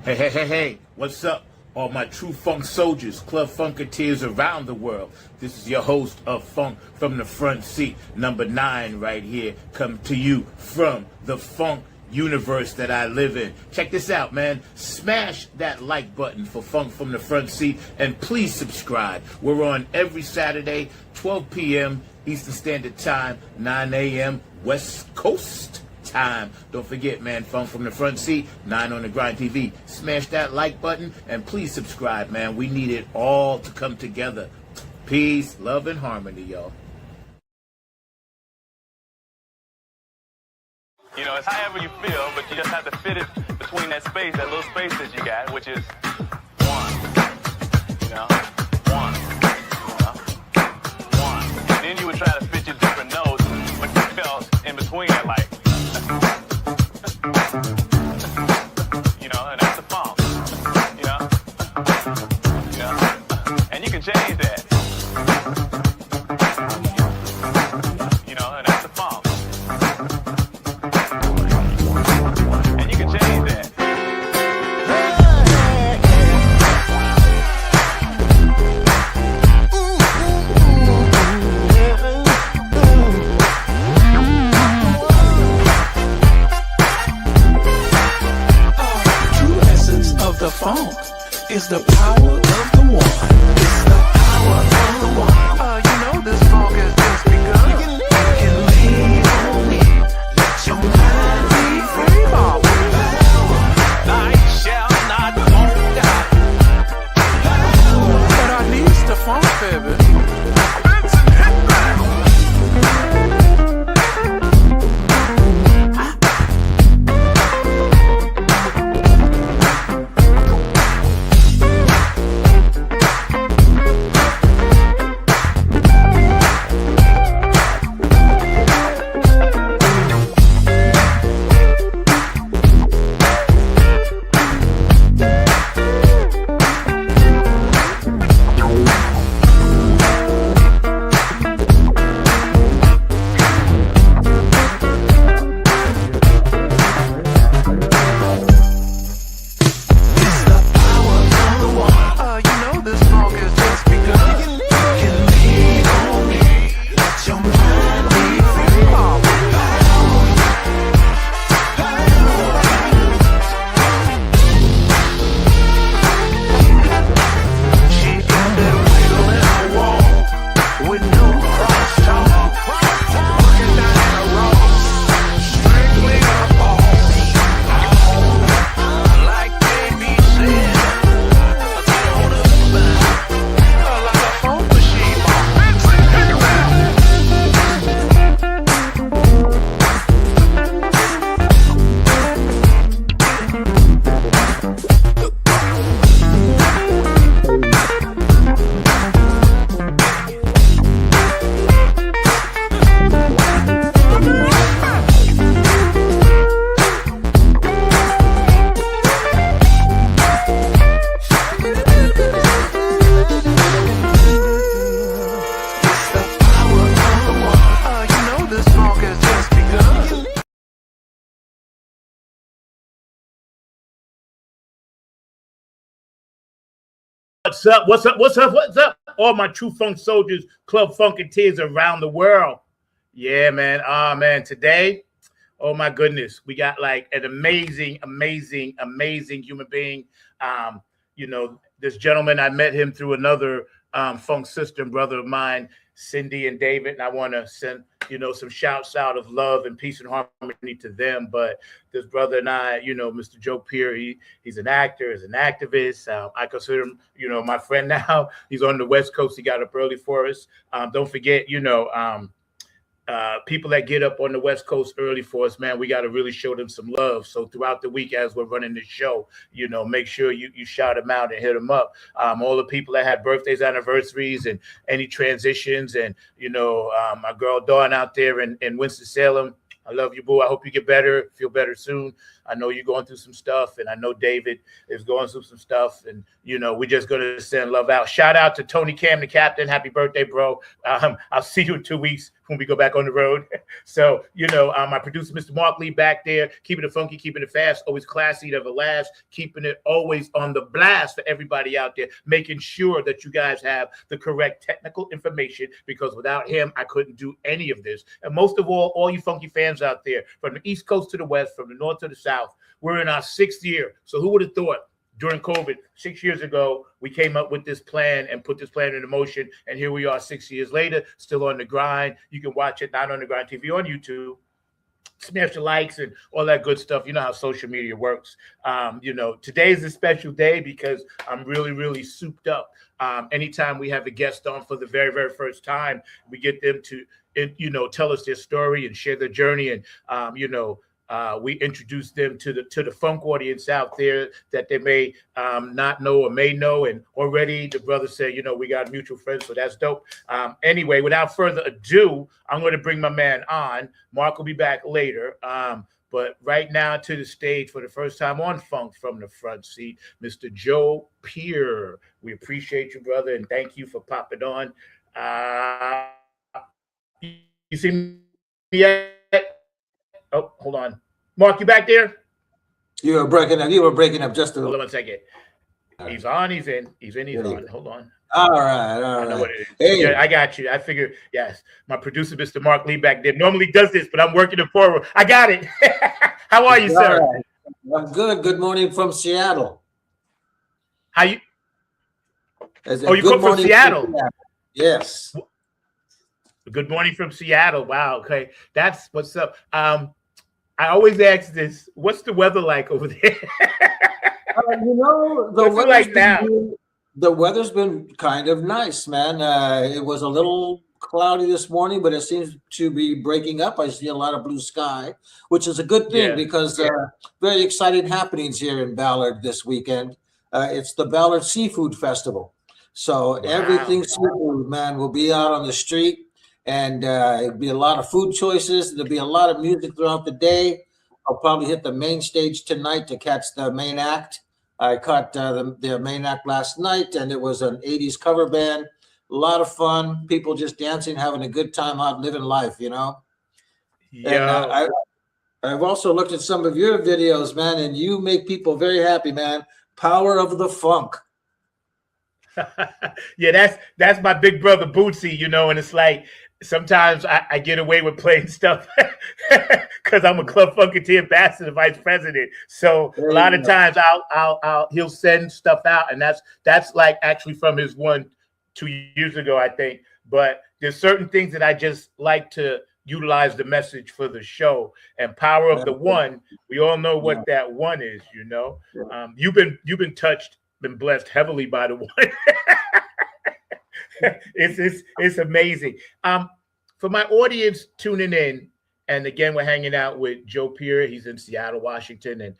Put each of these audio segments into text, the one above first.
Hey, what's up? All my true funk soldiers, club funketeers around the world. This is your host of Funk from the Front Seat, number 9 right here, come to you from the funk universe that I live in. Check this out, man. Smash that like button for Funk from the Front Seat, and please subscribe. We're on every Saturday, 12 p.m. Eastern Standard Time, 9 a.m. West Coast time. Don't forget, man, Funk from the Front Seat, 9 on the Grind TV. Smash that like button and please subscribe, man. We need it all to come together. Peace, love, and harmony, y'all. You know, it's however you feel, but you just have to fit it between that space, that little space that you got, which is one. You know? One. You know? One. And then you would try to fit your different notes, but you felt in between it like, you know, and that's the funk. You know? You know? And you can change that. You know, and that's the funk. And you can change that. The funk is the power of the one. It's the power of the one. You know this funk has just begun. You can lean on it. Let your mind be free. Night shall not won't die. But I need the funk, baby. What's up? All my true funk soldiers, club funketeers around the world. Yeah, man. Today, oh my goodness, we got like an amazing human being. You know, this gentleman, I met him through another funk sister and brother of mine, Cindy and David, and I want to send, you know, some shouts out of love and peace and harmony to them. But this brother and I, you know, Mr. Joe Peer, he's an actor, he's an activist. I consider him, you know, my friend now. He's on the West Coast. He got up early for us. Don't forget, you know, people that get up on the West Coast early for us, man, we got to really show them some love. So throughout the week, as we're running this show, you know, make sure you shout them out and hit them up. All the people that had birthdays, anniversaries, and any transitions, and, you know, my girl Dawn out there in Winston-Salem. I love you, boo. I hope you get better, feel better soon. I know you're going through some stuff, and I know David is going through some stuff, and we're just gonna send love out. Shout out to Tony Cam, the captain. Happy birthday, bro. I'll see you in 2 weeks when we go back on the road. So, my producer, Mr. Mark Lee, back there, keeping it funky, keeping it fast, always classy, never last, keeping it always on the blast for everybody out there, making sure that you guys have the correct technical information, because without him, I couldn't do any of this. And most of all you funky fans out there, from the East Coast to the West, from the North to the South, we're in our 6th year. So who would have thought? During COVID, 6 years ago, we came up with this plan and put this plan into motion. And here we are 6 years later, still on the grind. You can watch it, Not on the Grind TV, on YouTube. Smash the likes and all that good stuff. You know how social media works. Today is a special day because I'm really, really souped up. Anytime we have a guest on for the very, very first time, we get them to, tell us their story and share their journey. And, we introduce them to the funk audience out there that they may not know or may know. And already the brother said, we got mutual friends, so that's dope. Anyway, without further ado, I'm going to bring my man on. Mark will be back later. But right now to the stage for the first time on Funk from the Front Seat, Mr. Joe Peer. We appreciate you, brother, and thank you for popping on. You see me yet? Oh, hold on. Mark, you back there? You were breaking up just a little. Hold on 1 second. He's on, he's in, he's on. Hold on. All right. I know what it is. Hey. Yeah, I got you. I figured, yes. My producer, Mr. Mark Lee, back there, normally does this, but I'm working it forward. I got it. How are you, sir? Right. I'm good. Good morning from Seattle. How you? You come from Seattle? Yes. Good morning from Seattle. Wow. Okay. That's what's up. I always ask this, what's the weather like over there? The weather's been kind of nice, man. It was a little cloudy this morning, but it seems to be breaking up. I see a lot of blue sky, which is a good thing because very exciting happenings here in Ballard this weekend. It's the Ballard Seafood Festival. So everything seafood, man, will be out on the street. And it'll be a lot of food choices. There'll be a lot of music throughout the day. I'll probably hit the main stage tonight to catch the main act. I caught the main act last night, and it was an 80s cover band. A lot of fun. People just dancing, having a good time out, living life, Yeah. And I've also looked at some of your videos, man, and you make people very happy, man. Power of the funk. Yeah, that's my big brother Bootsy, and it's like, sometimes I get away with playing stuff because I'm a Club Funketeer ambassador, vice president. So a lot of times he'll send stuff out, and that's like actually from his 1-2 years ago, I think. But there's certain things that I just like to utilize the message for the show. And Power of the One, we all know what that one is. You've been touched, been blessed heavily by the one. It's amazing. For my audience tuning in, and again, we're hanging out with Joe Peer. He's in Seattle, Washington, and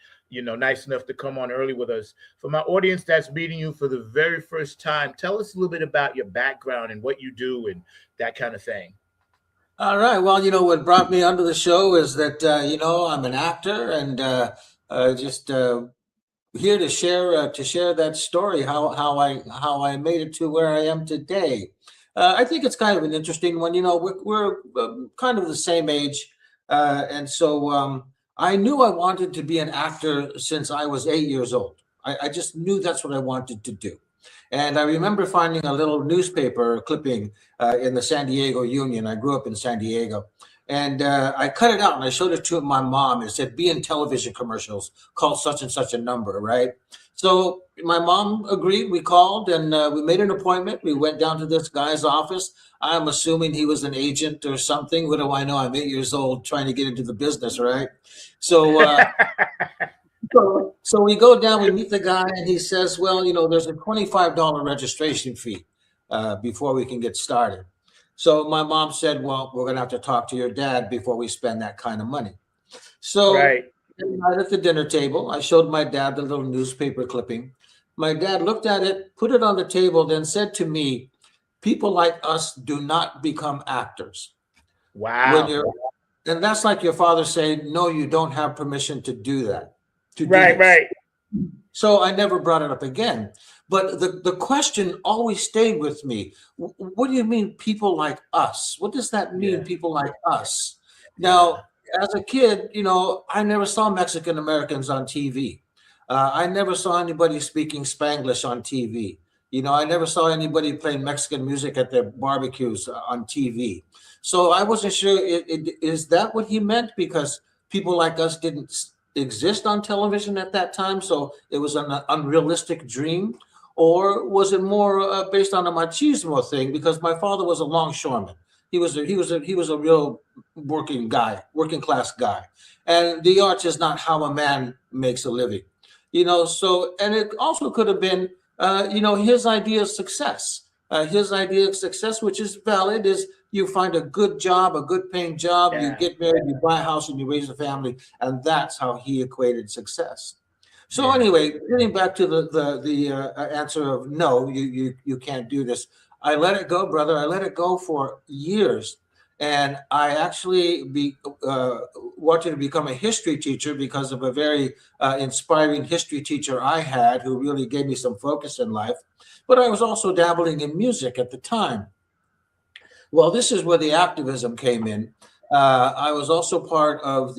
nice enough to come on early with us. For my audience that's meeting you for the very first time, tell us a little bit about your background and what you do and that kind of thing. All right. Well, what brought me onto the show is that I'm an actor and just here to share that story, how I made it to where I am today. I think it's kind of an interesting one. We're kind of the same age, and so I knew I wanted to be an actor since I was 8 years old. I just knew that's what I wanted to do. And I remember finding a little newspaper clipping in the San Diego Union. I grew up in San Diego. And I cut it out and I showed it to my mom. It said, be in television commercials, call such and such a number, right? So my mom agreed. We called and we made an appointment. We went down to this guy's office. I'm assuming he was an agent or something. What do I know? I'm 8 years old trying to get into the business, right? So so we go down, we meet the guy, and he says, well, there's a $25 registration fee before we can get started. So my mom said, well, we're going to have to talk to your dad before we spend that kind of money. So right at the dinner table, I showed my dad the little newspaper clipping. My dad looked at it, put it on the table, then said to me, people like us do not become actors. Wow. And that's like your father saying, no, you don't have permission to do that. to do Right, this. right. So I never brought it up again. But the question always stayed with me. What do you mean, people like us? What does that mean, Yeah. people like us? Yeah. Now, as a kid, I never saw Mexican Americans on TV. I never saw anybody speaking Spanglish on TV. I never saw anybody playing Mexican music at their barbecues on TV. So I wasn't sure, is that what he meant? Because people like us didn't exist on television at that time, so it was an unrealistic dream, or was it more based on a machismo thing? Because my father was a longshoreman. He was a real working guy, working class guy, and the arts is not how a man makes a living. So, and it also could have been, his idea of success. His idea of success, which is valid, is you find a good job, a good paying job, you Yeah. get married, you buy a house, and you raise a family, and that's how he equated success. So Yeah. anyway, getting back to the answer of no, you can't do this. I let it go, brother. I let it go for years, and I actually wanted to become a history teacher because of a very inspiring history teacher I had, who really gave me some focus in life. But I was also dabbling in music at the time. Well, this is where the activism came in. I was also part of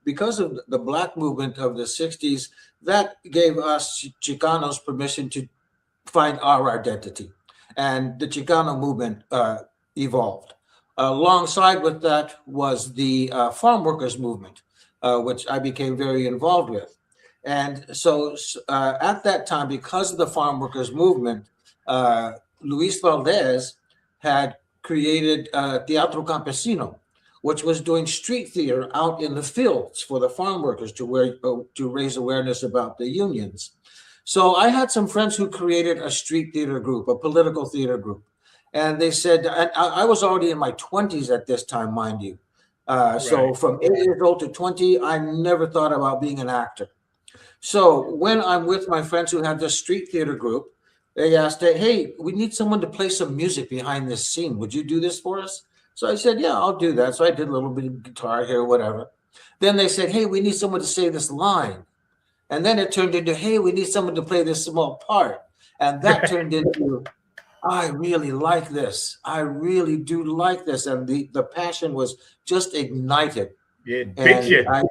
because of the Black movement of the 60s, that gave us Chicanos permission to find our identity. And the Chicano movement evolved. Alongside with that was the farm workers movement, which I became very involved with. And so at that time, because of the farm workers movement, Luis Valdez had created Teatro Campesino, which was doing street theater out in the fields for the farm workers to raise awareness about the unions. So I had some friends who created a street theater group, a political theater group. And they said, and I was already in my 20s at this time, mind you. So Right. from 8 years old to 20, I never thought about being an actor. So when I'm with my friends who had this street theater group, they asked, hey, we need someone to play some music behind this scene. Would you do this for us? So I said, yeah, I'll do that. So I did a little bit of guitar here, whatever. Then they said, hey, we need someone to say this line. And then it turned into, hey, we need someone to play this small part. And that turned into, I really like this. I really do like this. And the passion was just ignited. Yeah. And Picture.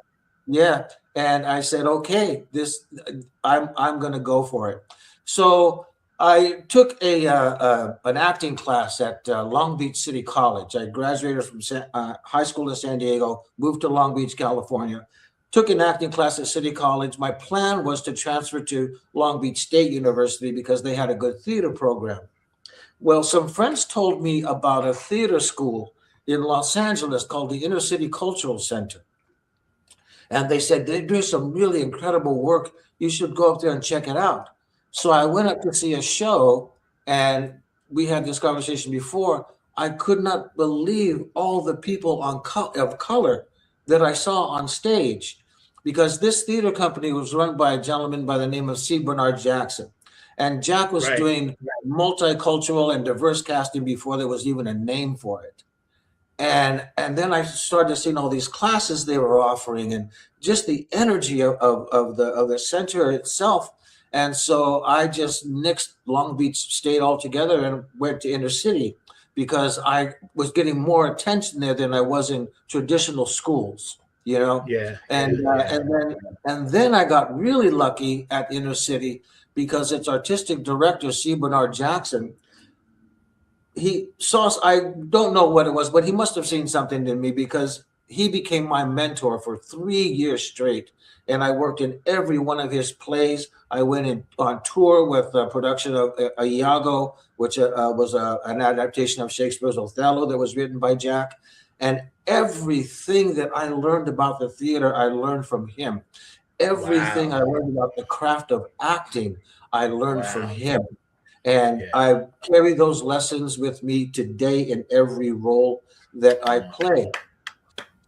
and I said, okay, I'm going to go for it. So I took an acting class at Long Beach City College. I graduated from high school in San Diego, moved to Long Beach, California, took an acting class at City College. My plan was to transfer to Long Beach State University because they had a good theater program. Well, some friends told me about a theater school in Los Angeles called the Inner City Cultural Center. And they said, they do some really incredible work. You should go up there and check it out. So I went up to see a show, and we had this conversation before. I could not believe all the people of color that I saw on stage, because this theater company was run by a gentleman by the name of C. Bernard Jackson. And Jack was Right. doing multicultural and diverse casting before there was even a name for it. And then I started seeing all these classes they were offering, and just the energy of the center itself. And so I just nixed Long Beach State altogether and went to inner city, because I was getting more attention there than I was in traditional schools, Yeah. And and then I got really lucky at inner city, because its artistic director, C. Bernard Jackson, he saw, I don't know what it was, but he must have seen something in me, because he became my mentor for 3 years straight. And I worked in every one of his plays. I went on tour with the production of Iago, which was an adaptation of Shakespeare's Othello that was written by Jack. And everything that I learned about the theater, I learned from him. Everything I learned about the craft of acting, I learned from him. And I carry those lessons with me today in every role that I play.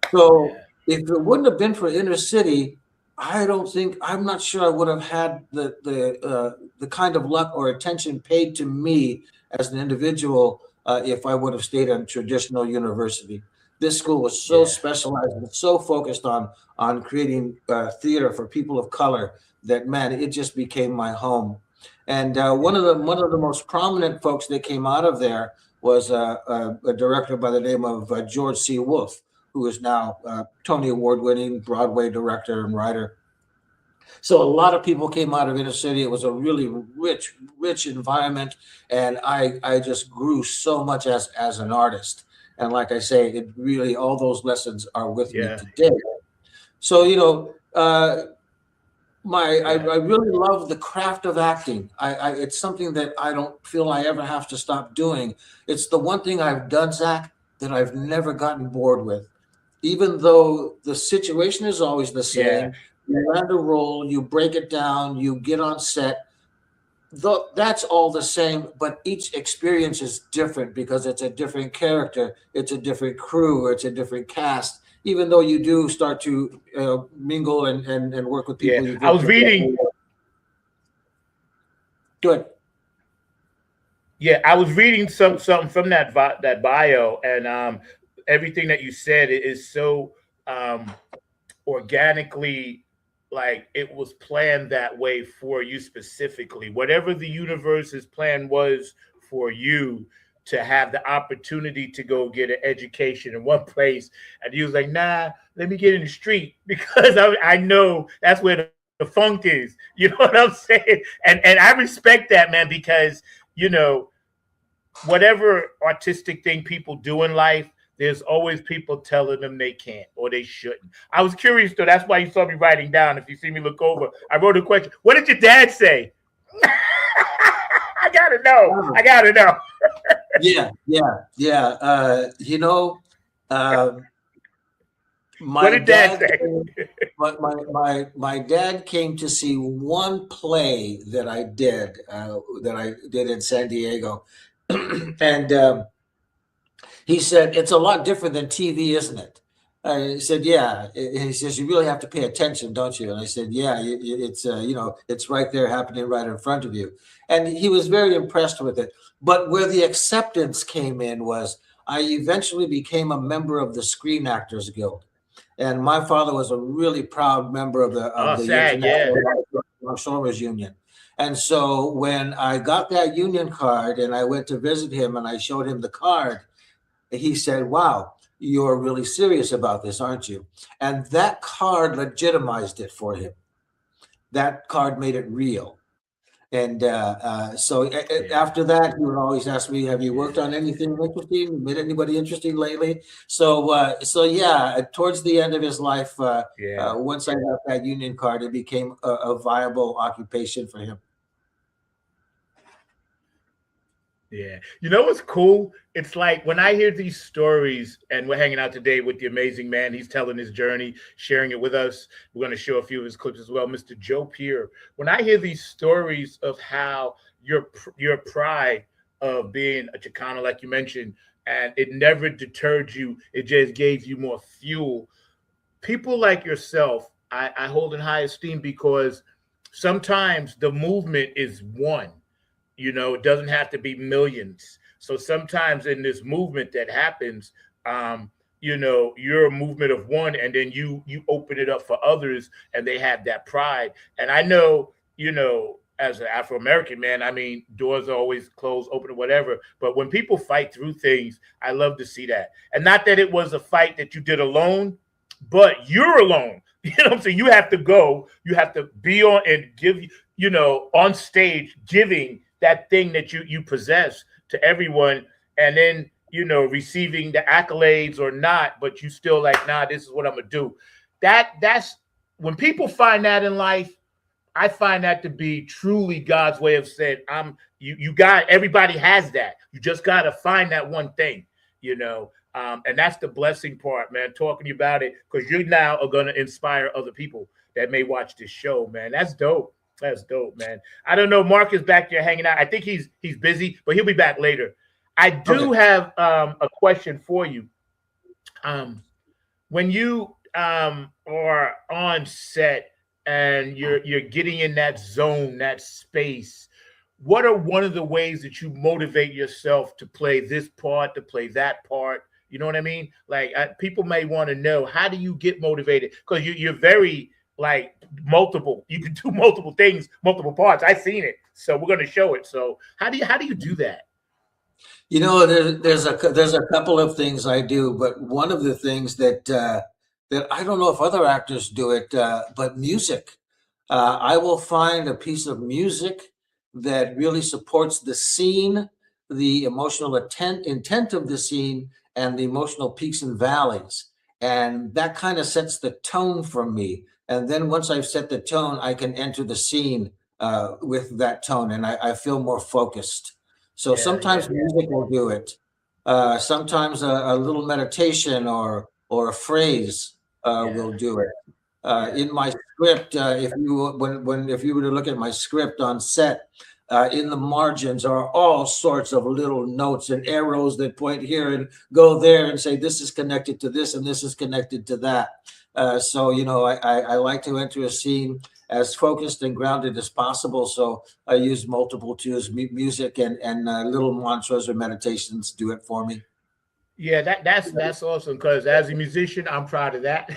So if it wouldn't have been for inner city, I'm not sure I would have had the kind of luck or attention paid to me as an individual if I would have stayed at a traditional university. This school was so specialized and so focused on creating theater for people of color that, man, it just became my home. And one of the most prominent folks that came out of there was a director by the name of George C. Wolfe, who is now Tony Award-winning Broadway director and writer. So a lot of people came out of inner city. It was a really rich environment, and I just grew so much as an artist. And like I say, it really, all those lessons are with me today. So I really love the craft of acting. It's something that I don't feel I ever have to stop doing. It's the one thing I've done, Zach, that I've never gotten bored with. Even though the situation is always the same, you land a role, you break it down, you get on set. That's all the same, but each experience is different because it's a different character, it's a different crew, it's a different cast. Even though you do start to mingle and work with people. I was reading. Good. Yeah, I was reading something from that bio, and everything that you said is so organically, like it was planned that way for you specifically. Whatever the universe's plan was for you, to have the opportunity to go get an education in one place, and he was like, "Nah, let me get in the street because I know that's where the funk is." You know what I'm saying? And I respect that, man, because whatever artistic thing people do in life, there's always people telling them they can't or they shouldn't. I was curious though. That's why you saw me writing down. If you see me look over, I wrote a question. What did your dad say? I gotta know. I gotta know. Yeah. My what did dad say? My dad came to see one play that I did in San Diego, and he said, "It's a lot different than TV, isn't it?" I said, "Yeah." And he says, "You really have to pay attention, don't you?" And I said, "Yeah, it's it's right there, happening right in front of you." And he was very impressed with it. But where the acceptance came in was I eventually became a member of the Screen Actors Guild. And my father was a really proud member of the International Longshoremen's Union. And so when I got that union card and I went to visit him and I showed him the card, he said, "Wow, you're really serious about this, aren't you?" And that card legitimized it for him. That card made it real. And after that, he would always ask me, "Have you worked on anything interesting? Met anybody interesting lately?" So towards the end of his life, once I got that union card, it became a viable occupation for him. Yeah. You know what's cool? It's like when I hear these stories, and we're hanging out today with the amazing man. He's telling his journey, sharing it with us. We're going to show a few of his clips as well, Mr. Joe Peer. When I hear these stories of how your pride of being a Chicano, like you mentioned, and it never deterred you, it just gave you more fuel. People like yourself, I hold in high esteem because sometimes the movement is one. It doesn't have to be millions. So sometimes in this movement that happens, you're a movement of one, and then you open it up for others, and they have that pride. And I know, as an Afro-American man, I mean, doors are always closed, open, or whatever. But when people fight through things, I love to see that. And not that it was a fight that you did alone, but you're alone. You know what I'm saying? You have to go. You have to be on and give, on stage, giving that thing that you possess to everyone, and then receiving the accolades or not, but you still like, nah, this is what I'm gonna do. That's when people find that in life. I find that to be truly God's way of saying, everybody has that. You just gotta find that one thing, and that's the blessing part, man. Talking about it because you now are gonna inspire other people that may watch this show, man. That's dope. That's dope, man. I don't know. Mark is back there hanging out. I think he's busy, but he'll be back later. I do have a question for you. When you are on set and you're getting in that zone, that space, what are one of the ways that you motivate yourself to play this part, to play that part? You know what I mean? Like people may want to know, how do you get motivated? Because you're very like multiple. You can do multiple things, multiple parts. I've seen it, so we're going to show it. So how do you do that? You know, there's a couple of things I do, but one of the things that I don't know if other actors do it, but music. I will find a piece of music that really supports the scene, the emotional intent of the scene, and the emotional peaks and valleys, and that kind of sets the tone for me. And then once I've set the tone, I can enter the scene with that tone, and I feel more focused. So sometimes music will do it. Sometimes a little meditation or a phrase will do it. In my script, if you were to look at my script on set, in the margins are all sorts of little notes and arrows that point here and go there and say this is connected to this and this is connected to that. So you know, I like to enter a scene as focused and grounded as possible. So I use multiple tools, music and little mantras or meditations do it for me. Yeah, that's awesome. Because as a musician, I'm proud of that.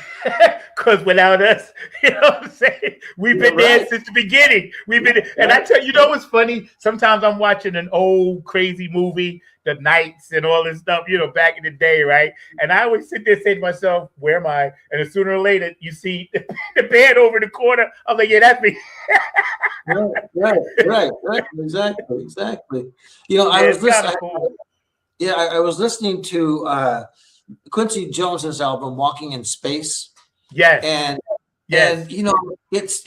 Because without us, you know what I'm saying, we've been there since the beginning. We've been, and I tell you, what's funny? Sometimes I'm watching an old crazy movie, The Knights and all this stuff, you know, back in the day, right? And I always sit there and say to myself, "Where am I?" And then sooner or later, you see the band over the corner. I'm like, "Yeah, that's me." Right, exactly. You know, I was listening. Yeah, I was listening to Quincy Jones's album "Walking in Space." Yes, and you know, his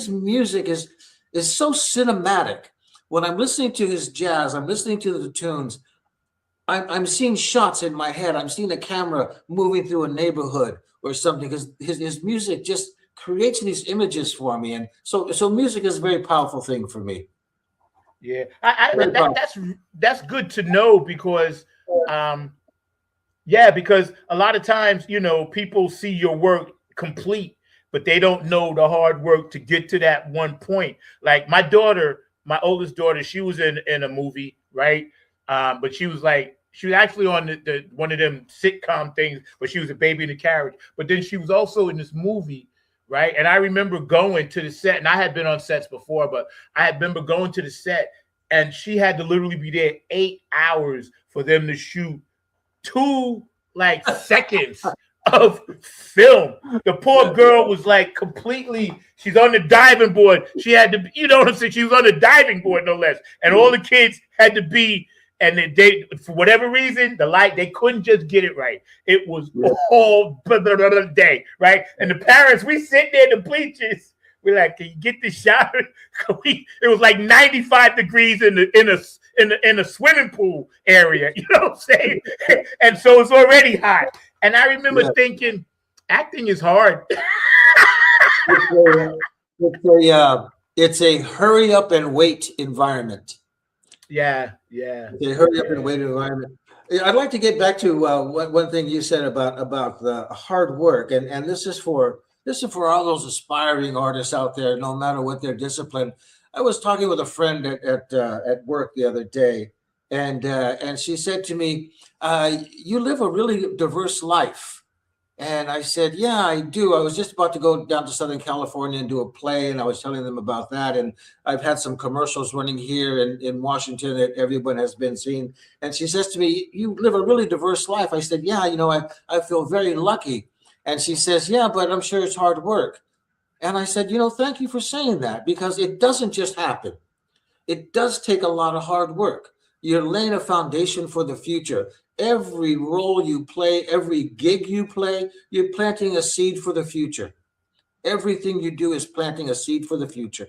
music is so cinematic. When I'm listening to his jazz, I'm listening to the tunes. I'm seeing shots in my head. I'm seeing a camera moving through a neighborhood or something, because his music just creates these images for me, and so music is a very powerful thing for me. Yeah, that's good to know, because because a lot of times, you know, people see your work complete, but they don't know the hard work to get to that one point. Like my daughter, my oldest daughter, she was in a movie, right? But she was actually on the one of them sitcom things, but she was a baby in a carriage. But then she was also in this movie, right? And I remember going to the set, and I had been on sets before, but I remember going to the set, and she had to literally be there 8 hours for them to shoot 2 seconds of film. The poor girl was like completely, she's on the diving board. She had to, you know what I'm saying? She was on the diving board, no less. And all the kids had to be, and they for whatever reason, they couldn't just get it right. It was all day, right? And the parents, we sit there in the bleachers. We're like, can you get this shot? It was like 95 degrees in a swimming pool area. You know what I'm saying? And so it's already hot. And I remember thinking, acting is hard. It's a hurry up and wait environment. Yeah. It's a hurry up and wait environment. I'd like to get back to one thing you said about the hard work, and this is for all those aspiring artists out there, no matter what their discipline. I was talking with a friend at work the other day, and she said to me, "You live a really diverse life." And I said, "Yeah, I do. I was just about to go down to Southern California and do a play, and I was telling them about that. And I've had some commercials running here in Washington that everyone has been seeing." And she says to me, "You live a really diverse life." I said, "Yeah, you know, I feel very lucky." And she says, "Yeah, but I'm sure it's hard work." And I said, "You know, thank you for saying that, because it doesn't just happen. It does take a lot of hard work. You're laying a foundation for the future. Every role you play, every gig you play, you're planting a seed for the future. Everything you do is planting a seed for the future."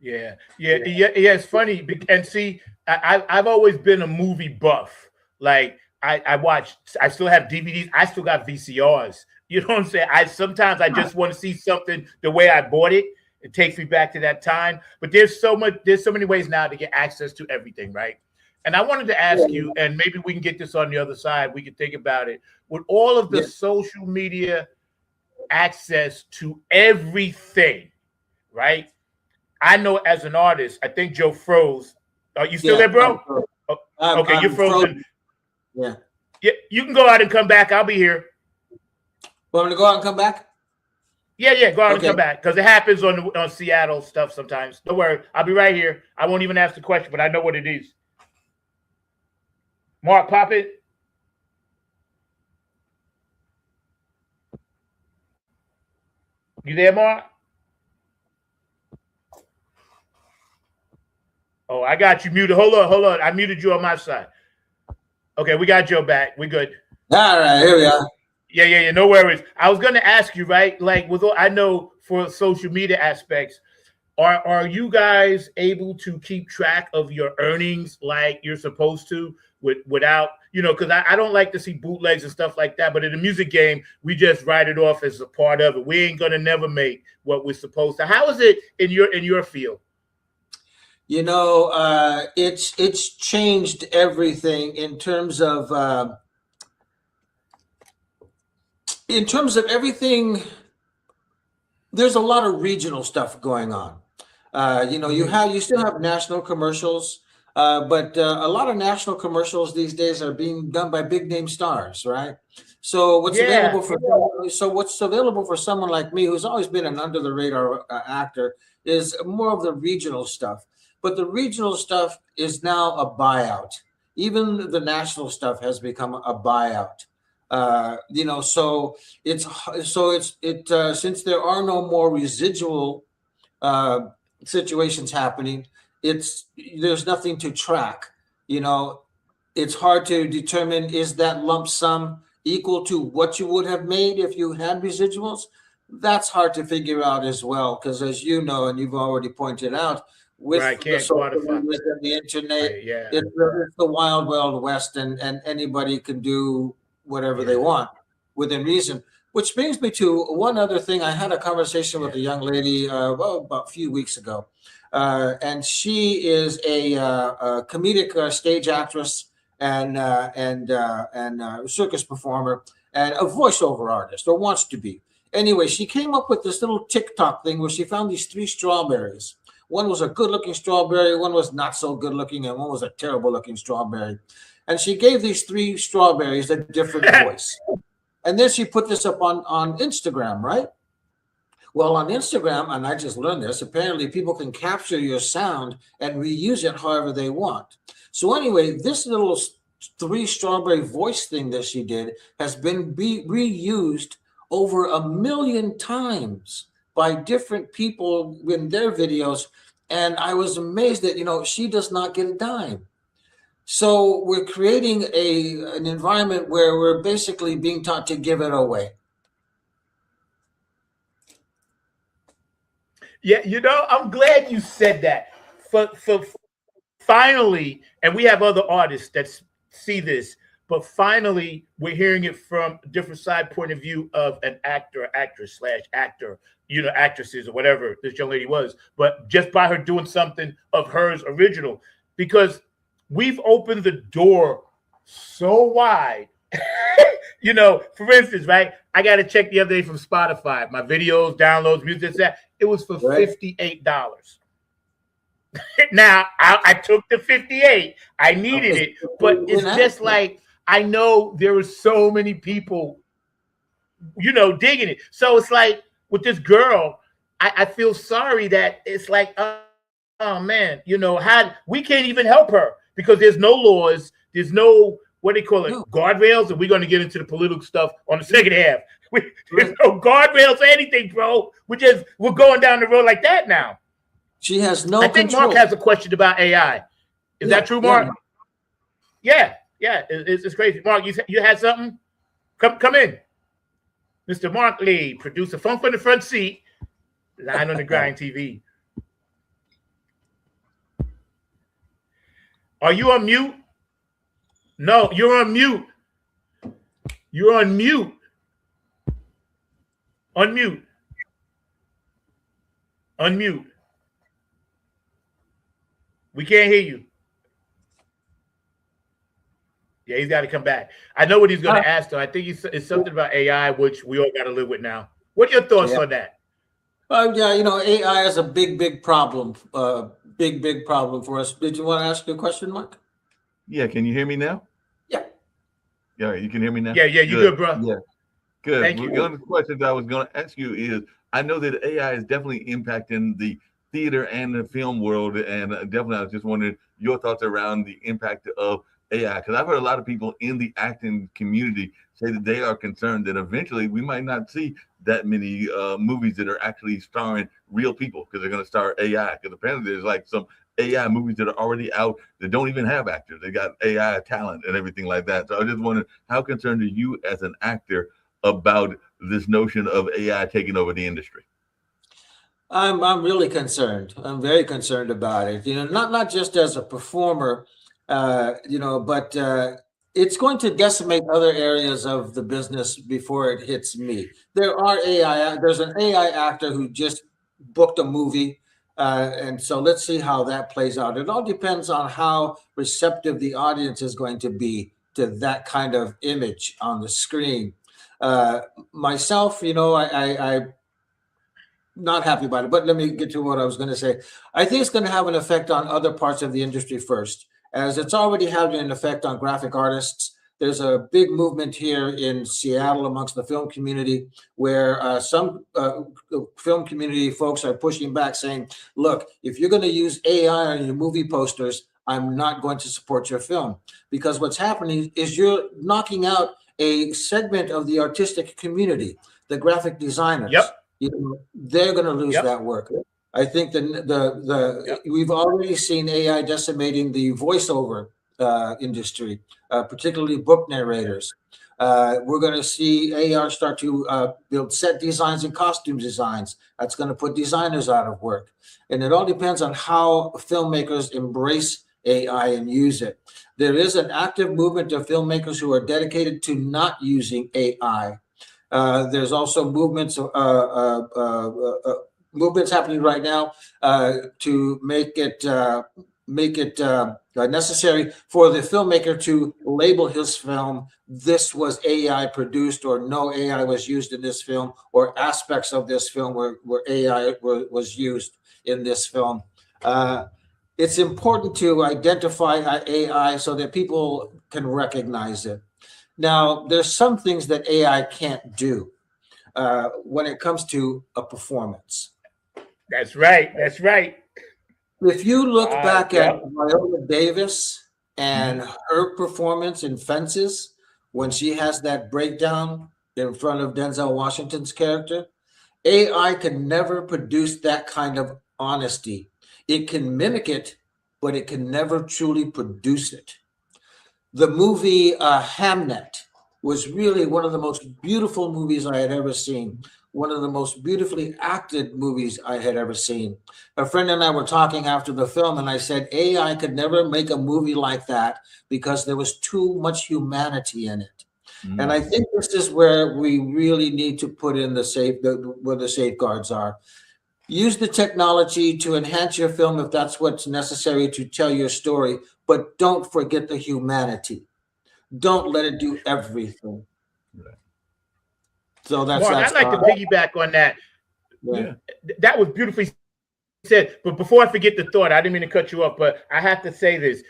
Yeah. It's funny. And see, I've always been a movie buff. Like I still have DVDs. I still got VCRs. You know what I'm saying? Sometimes I just want to see something the way I bought it. It takes me back to that time. But there's so many ways now to get access to everything, right? And I wanted to ask you, and maybe we can get this on the other side, we can think about it. With all of the social media access to everything, right? I know as an artist, I think Joe froze. Are you still there, bro? Okay, you're frozen. Yeah. Yeah, you can go out and come back. I'll be here. Want me to go out and come back? Yeah, go out and Okay. come back because it happens on Seattle stuff sometimes. Don't worry, I'll be right here. I won't even ask the question, but I know what it is. Mark, pop it. You there, Mark? Oh, I got you muted. Hold on. I muted you on my side. Okay, we got Joe back. We good. All right, here we are. Yeah. No worries. I was going to ask you, right? Like, I know for social media aspects, are you guys able to keep track of your earnings like you're supposed to without, because I don't like to see bootlegs and stuff like that. But in the music game, we just write it off as a part of it. We ain't gonna never make what we're supposed to. How is it in your field? It's changed everything in terms of everything. There's a lot of regional stuff going on. You still have national commercials, but a lot of national commercials these days are being done by big name stars, right? So what's available for someone like me, who's always been an under the radar actor, is more of the regional stuff. But the regional stuff is now a buyout. Even the national stuff has become a buyout. So since there are no more residual situations happening, there's nothing to track. It's hard to determine, is that lump sum equal to what you would have made if you had residuals? That's hard to figure out as well, because as you know, and you've already pointed out, with the social media and the internet, it's the wild, wild west, and anybody can do whatever they want within reason. Which brings me to one other thing. I had a conversation with a young lady about a few weeks ago, and she is a comedic stage actress and circus performer and a voiceover artist, or wants to be. Anyway, she came up with this little TikTok thing where she found these 3 strawberries. One was a good-looking strawberry, one was not so good-looking, and one was a terrible-looking strawberry. And she gave these 3 strawberries a different voice. And then she put this up on Instagram, right? Well, on Instagram, and I just learned this, apparently people can capture your sound and reuse it however they want. So anyway, this little 3 strawberry voice thing that she did has been reused over 1 million times by different people in their videos. And I was amazed that, she does not get a dime. So we're creating an environment where we're basically being taught to give it away. Yeah, I'm glad you said that. For finally, and we have other artists that see this, but finally we're hearing it from a different side point of view of an actor, actress / actor, actresses or whatever this young lady was, but just by her doing something of hers original, because we've opened the door so wide. For instance, right? I got to check the other day from Spotify, my videos, downloads, music, that it was for $58. Now I took the 58. I needed it, but it's just like, I know there were so many people, digging it. So it's like with this girl, I feel sorry that it's like, oh man, how we can't even help her because there's no laws, there's no, what do they call it, guardrails, and we're going to get into the political stuff on the second half. There's no guardrails or anything, bro. We're going down the road like that now. She has no I think control. Mark has a question about AI. Is that true, Mark? Yeah. It's crazy. Mark, you had something? Come in. Mr. Mark Lee, producer, phone from the front seat, Line on the Grind TV. Are you on mute? No, you're on mute. You're on mute. Unmute. Unmute. We can't hear you. Yeah, he's got to come back. I know what he's going to ask, though. I think it's something about AI, which we all got to live with now. What are your thoughts on that? AI is a big problem. Big problem for us. Did you want to ask a question, Mark? Yeah, can you hear me now? Yeah. Yeah, you can hear me now? Yeah, you good, bro. Yeah, good. Thank Well, you. the other question that I was going to ask you is, I know that AI is definitely impacting the theater and the film world, and definitely I was just wondering your thoughts around the impact of AI, because I've heard a lot of people in the acting community say that they are concerned that eventually we might not see that many movies that are actually starring real people because they're going to star AI. Because apparently there's like some AI movies that are already out that don't even have actors. They got AI talent and everything like that. So I just wondering, how concerned are you as an actor about this notion of AI taking over the industry? I'm really concerned. I'm very concerned about it. Not just as a performer, but it's going to decimate other areas of the business before it hits me. There's an AI actor who just booked a movie, and so let's see how that plays out. It all depends on how receptive the audience is going to be to that kind of image on the screen. Uh, Myself, I not happy about it. But let me get to what I was going to say. I think it's going to have an effect on other parts of the industry first, as it's already having an effect on graphic artists. There's a big movement here in Seattle amongst the film community where some film community folks are pushing back saying, look, if you're going to use AI on your movie posters, I'm not going to support your film. Because what's happening is you're knocking out a segment of the artistic community, the graphic designers. Yep. They're going to lose Yep. that work. I think Yep. we've already seen AI decimating the voiceover industry, particularly book narrators. We're going to see AI start to build set designs and costume designs. That's going to put designers out of work, and it all depends on how filmmakers embrace AI and use it. There is an active movement of filmmakers who are dedicated to not using AI. There's also movements happening right now to make it necessary for the filmmaker to label his film, this was AI produced, or no AI was used in this film, or aspects of this film where AI was used in this film. It's important to identify AI so that people can recognize it. Now, there's some things that AI can't do when it comes to a performance. That's right. That's right. If you look back at Yep. Viola Davis and Mhm. her performance in Fences, when she has that breakdown in front of Denzel Washington's character, AI can never produce that kind of honesty. It can mimic it, but it can never truly produce it. The movie Hamnet was really one of the most beautiful movies I had ever seen, one of the most beautifully acted movies I had ever seen. A friend and I were talking after the film, and I said, AI could never make a movie like that because there was too much humanity in it. And I Mm. think this is where we really need to put in where the safeguards are. Use the technology to enhance your film if that's what's necessary to tell your story, but don't forget the humanity. Don't let it do everything. Right. So Mark, that's I'd like to piggyback on that. yeah. Yeah. That was beautifully said. But before I forget the thought, I didn't mean to cut you off, but I have to say this.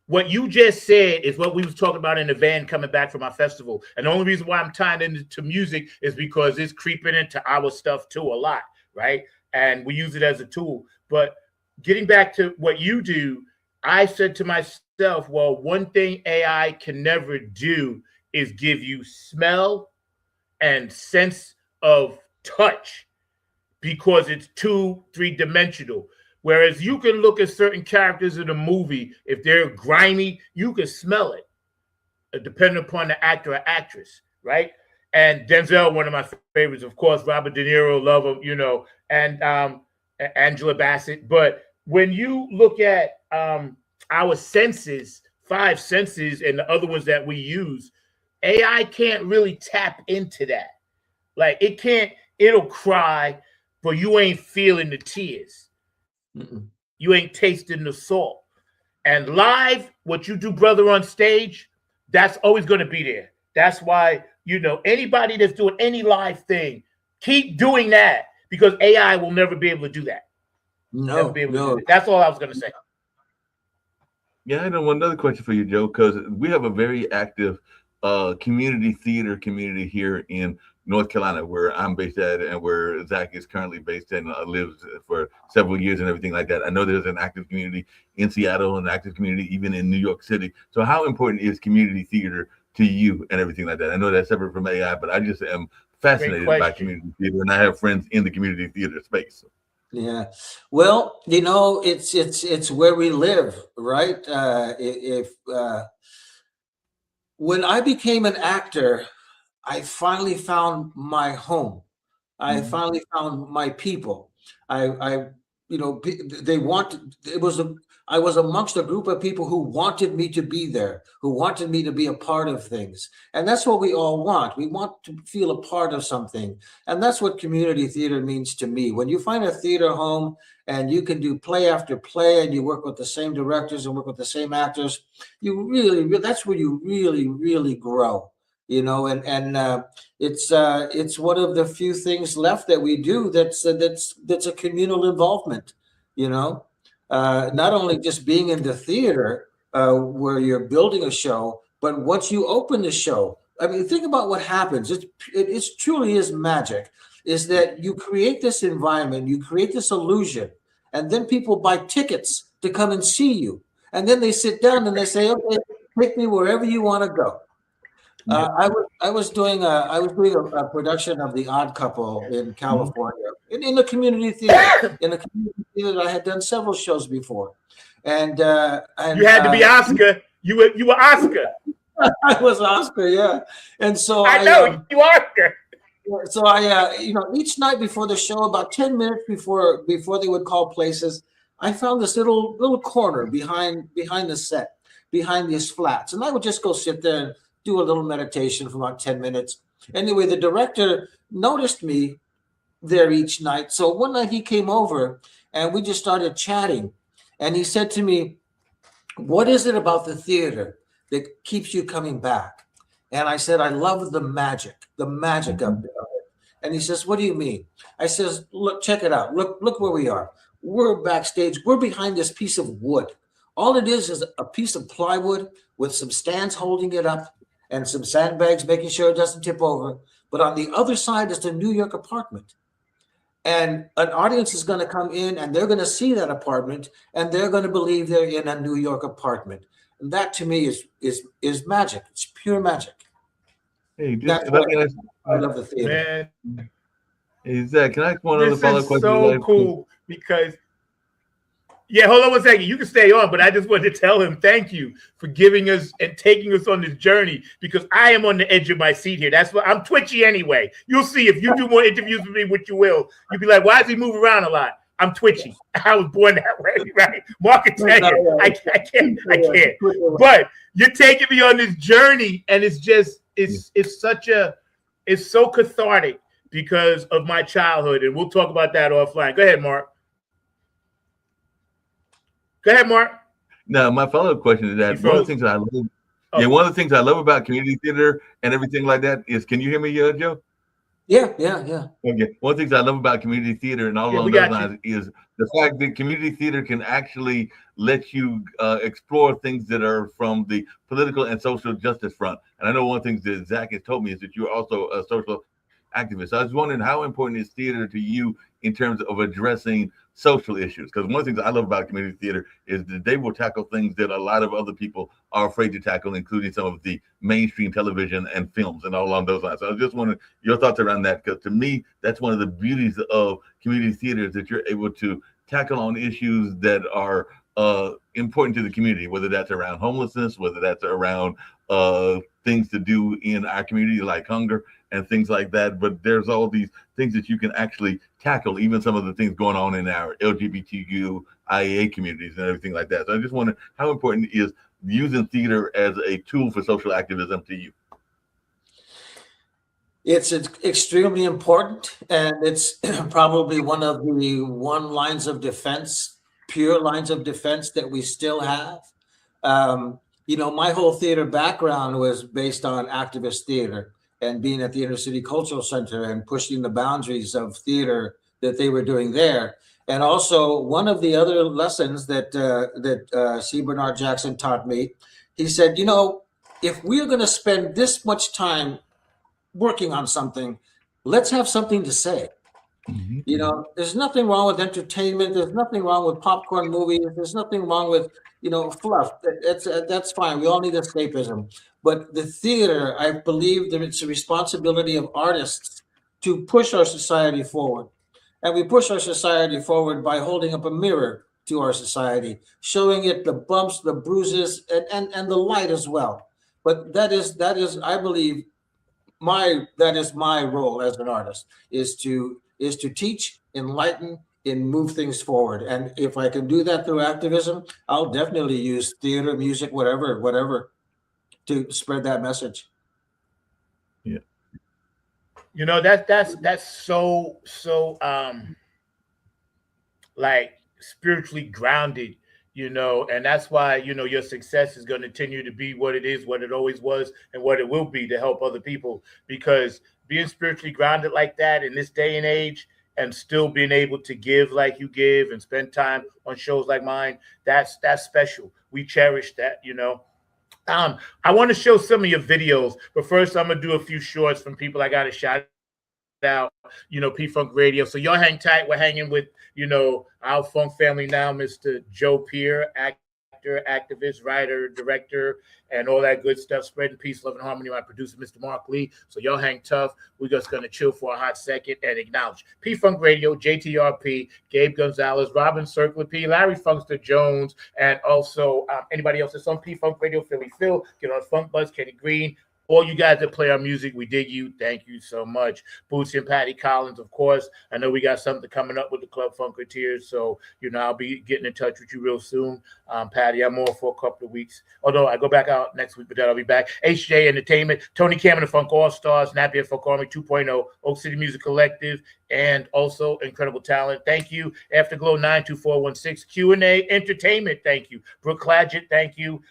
What you just said is what we was talking about in the van coming back from our festival. And the only reason why I'm tying into music is because it's creeping into our stuff too a lot, right? And we use it as a tool. But getting back to what you do, I said to myself, well, one thing AI can never do is give you smell and sense of touch because it's 2-3 dimensional. Whereas you can look at certain characters in a movie, if they're grimy, you can smell it, depending upon the actor or actress, right? And Denzel, one of my favorites, of course. Robert De Niro, love him, and Angela Bassett. But when you look at our senses, 5 senses, and the other ones that we use, AI can't really tap into that. Like it can't, it'll cry, but you ain't feeling the tears. Mm-mm. You ain't tasting the salt. And live, what you do, brother, on stage, that's always going to be there. That's why, anybody that's doing any live thing, keep doing that because AI will never be able to do that. Never be able to do that. That's all I was going to say. Yeah, I know one other question for you, Joe, because we have a very active community theater community here in North Carolina, where I'm based at, and where Zach is currently based and lives for several years and everything like that. I know there's an active community in Seattle, an active community even in New York City. So how important is community theater to you and everything like that? I know that's separate from AI, but I just am fascinated by community theater, and I have friends in the community theater space. Yeah, well, it's where we live, right? If When I became an actor, I finally found my home. I finally found my people. I they wanted, I was amongst a group of people who wanted me to be there, who wanted me to be a part of things. And that's what we all want. We want to feel a part of something. And that's what community theater means to me. When you find a theater home and you can do play after play and you work with the same directors and work with the same actors, that's where you really grow. It's one of the few things left that we do that's a communal involvement. Not only just being in the theater where you're building a show, but once you open the show, I mean, think about what happens. It truly is magic. Is that you create this environment, you create this illusion, and then people buy tickets to come and see you, and then they sit down and they say, "Okay, take me wherever you want to go." I was doing a production of The Odd Couple in California in the community theater. In a community theater that I had done several shows before, and you had to be Oscar. You were Oscar. I was Oscar, yeah. And so I know you Oscar. So I each night before the show, about 10 minutes before they would call places, I found this little corner behind the set, behind these flats, and I would just go sit there and do a little meditation for about 10 minutes. Anyway, the director noticed me there each night. So one night he came over and we just started chatting. And he said to me, "What is it about the theater that keeps you coming back?" And I said, "I love the magic of it." And he says, "What do you mean?" I says, "Look, check it out. Look where we are. We're backstage. We're behind this piece of wood. All it is a piece of plywood with some stands holding it up and some sandbags making sure it doesn't tip over. But on the other side is the New York apartment. And an audience is going to come in and they're going to see that apartment and they're going to believe they're in a New York apartment." And that to me is magic. It's pure magic. Hey, That's why I love the theater. Man, hey, Zach, can I ask one other this follow-up is question? so cool because, yeah, hold on one second. You can stay on, but I just wanted to tell him thank you for giving us and taking us on this journey, because I am on the edge of my seat here. That's what I'm twitchy anyway. You'll see if you do more interviews with me, which you will. You'll be like, "Why does he move around a lot?" I'm twitchy. I was born that way, right? Mark can tell you. I can't. But you're taking me on this journey, and it's so cathartic because of my childhood, and we'll talk about that offline. Go ahead, Mark. Go ahead, Mark. Now, my follow-up question is that one of the things that I love, one of the things I love about community theater and everything like that is, can you hear me, Joe? Yeah. Okay. One of the things I love about community theater and all along those lines is the fact that community theater can actually let you explore things that are from the political and social justice front. And I know one of the things that Zach has told me is that you're also a social activist. I was wondering, how important is theater to you in terms of addressing social issues? Because one of the things I love about community theater is that they will tackle things that a lot of other people are afraid to tackle, including some of the mainstream television and films and all along those lines. So I was just wondering your thoughts around that, because to me, that's one of the beauties of community theater, is that you're able to tackle on issues that are important to the community, whether that's around homelessness, whether that's around things to do in our community like hunger and things like that. But there's all these things that you can actually tackle, even some of the things going on in our LGBTQ IAA communities and everything like that. So I just wonder, how important is using theater as a tool for social activism to you? It's extremely important, and it's probably one of the lines of defense, pure lines of defense that we still have. My whole theater background was based on activist theater and being at the Inner City Cultural Center and pushing the boundaries of theater that they were doing there. And also, one of the other lessons that C. Bernard Jackson taught me, he said, if we're going to spend this much time working on something, let's have something to say. You know, there's nothing wrong with entertainment. There's nothing wrong with popcorn movies. There's nothing wrong with, fluff. That's fine. We all need escapism. But the theater, I believe that it's a responsibility of artists to push our society forward. And we push our society forward by holding up a mirror to our society, showing it the bumps, the bruises, and the light as well. But that is, I believe, that is my role as an artist, is to teach, enlighten, and move things forward. And if I can do that through activism, I'll definitely use theater, music, whatever, to spread that message. Yeah. You know, that's so like spiritually grounded, and that's why, your success is going to continue to be what it is, what it always was, and what it will be, to help other people. Because being spiritually grounded like that in this day and age, and still being able to give like you give and spend time on shows like mine, that's special. We cherish that. I want to show some of your videos, but first I'm gonna do a few shorts from people I got to shout out, P-Funk Radio. So y'all hang tight. We're hanging with, our funk family now, Mr. Joe Peer, actor, activist, writer, director, and all that good stuff. Spreading peace, love, and harmony. My producer, Mr. Mark Lee. So y'all hang tough. We're just going to chill for a hot second and acknowledge P-Funk Radio, JTRP, Gabe Gonzalez, Robin Circler P, Larry Funkster Jones, and also anybody else that's on P-Funk Radio, Philly Phil, get on Funk Buzz, Kenny Green. All you guys that play our music, we dig you. Thank you so much. Bootsy and Patty Collins, of course. I know we got something coming up with the Club Funketeers, so, I'll be getting in touch with you real soon. Patty, I'm on for a couple of weeks. Although I go back out next week, but then I'll be back. HJ Entertainment, Tony Cameron, the Funk All-Stars, Napier Funk Army 2.0, Oak City Music Collective, and also Incredible Talent. Thank you. Afterglow 92416, Q&A Entertainment. Thank you. Brooke Clagett, thank you.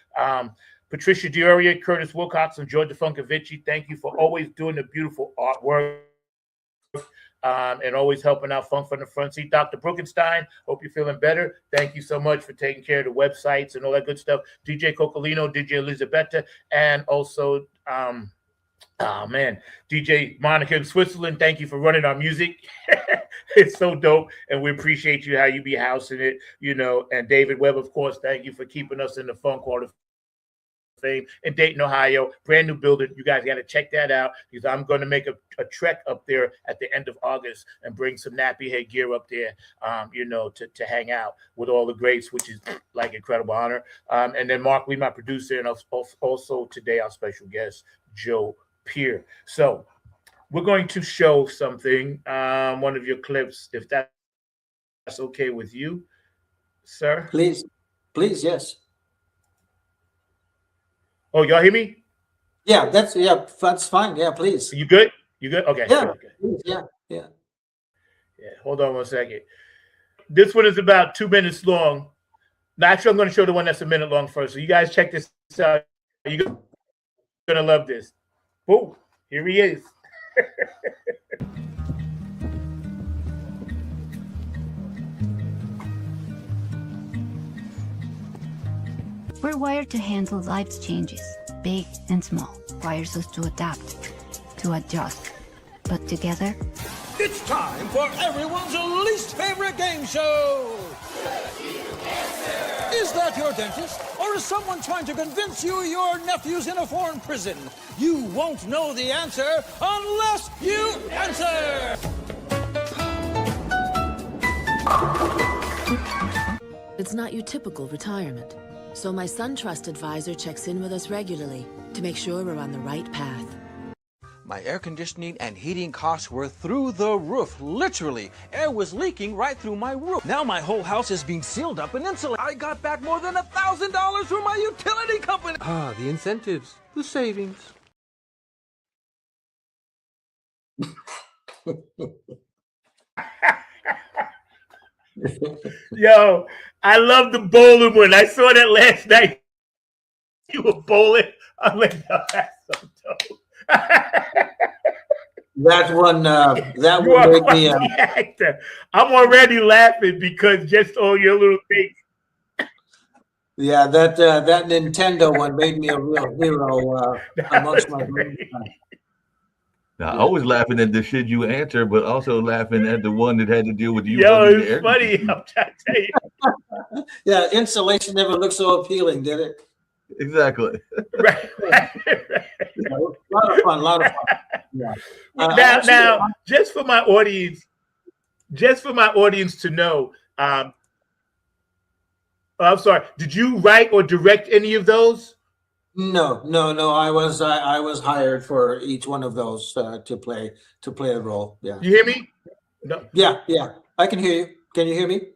Patricia Dioria, Curtis Wilcox, and Georgia Funkovici, thank you for always doing the beautiful artwork and always helping out Funk from the front seat. Dr. Brookenstein, hope you're feeling better. Thank you so much for taking care of the websites and all that good stuff. DJ Cocolino, DJ Elizabetta, and also, DJ Monica in Switzerland, thank you for running our music. It's so dope, and we appreciate you, how you be housing it, and David Webb, of course, thank you for keeping us in the Funk Hall of Fame in Dayton, Ohio. Brand new building. You guys got to check that out, because I'm going to make a trek up there at the end of August and bring some nappy head gear up there, to hang out with all the greats, which is like incredible honor. And then Mark Lee, my producer, and also today our special guest, Joe Peer. So we're going to show something, one of your clips, if that's okay with you, sir. Please, yes. Oh, y'all hear me? Yeah, that's fine. Yeah, please. You good? You good? Okay. Yeah. Okay. Please, yeah. Yeah. Hold on one second. This one is about 2 minutes long. Now, actually, I'm going to show the one that's a minute long first. So you guys check this out. You're going to love this. Boom. Here he is. We're wired to handle life's changes, big and small. Requires us to adapt, to adjust. But together, it's time for everyone's least favorite game show. Is that your dentist? Or is someone trying to convince you your nephew's in a foreign prison? You won't know the answer unless you answer. It's not your typical retirement. So my SunTrust advisor checks in with us regularly to make sure we're on the right path. My air conditioning and heating costs were through the roof. Literally, air was leaking right through my roof. Now my whole house is being sealed up and insulated. I got back more than $1,000 from my utility company. Ah, the incentives, the savings. Yo, I love the bowling one. I saw that last night. You were bowling. I'm like, no, that's so dope. That one made me actor. I'm already laughing because just all your little things. Yeah, that Nintendo one made me a real hero amongst my great. Now, I was laughing at the shit you answer, but also laughing at the one that had to deal with you. Yo, running the it's air funny. conditioning. I'm trying to tell you. Yeah, insulation never looked so appealing, did it? Exactly. Right. Yeah, a lot of fun, a lot of fun. Yeah. Now, just for my audience to know, I'm sorry. Did you write or direct any of those? No. I was hired for each one of those to play a role. Yeah. You hear me? No. Yeah. I can hear you. Can you hear me?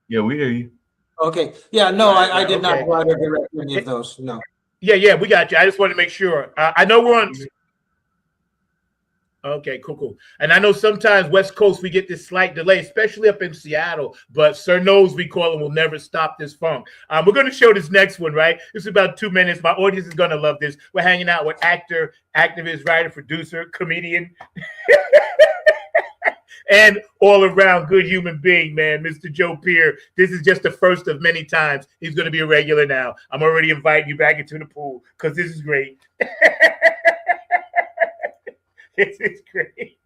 Yeah, we hear you. Okay. Yeah. No, Right, I did okay. not write or direct any of those. No. Yeah, we got you. I just want to make sure. I know we're on. Okay, cool. And I know sometimes West Coast we get this slight delay, especially up in Seattle. But Sir Knows we call him will never stop this funk. We're going to show this next one, right? This is about 2 minutes. My audience is going to love this. We're hanging out with actor, activist, writer, producer, comedian, and all around good human being, man, Mr. Joe Peer. This is just the first of many times. He's going to be a regular now. I'm already inviting you back into the pool because this is great. This is great.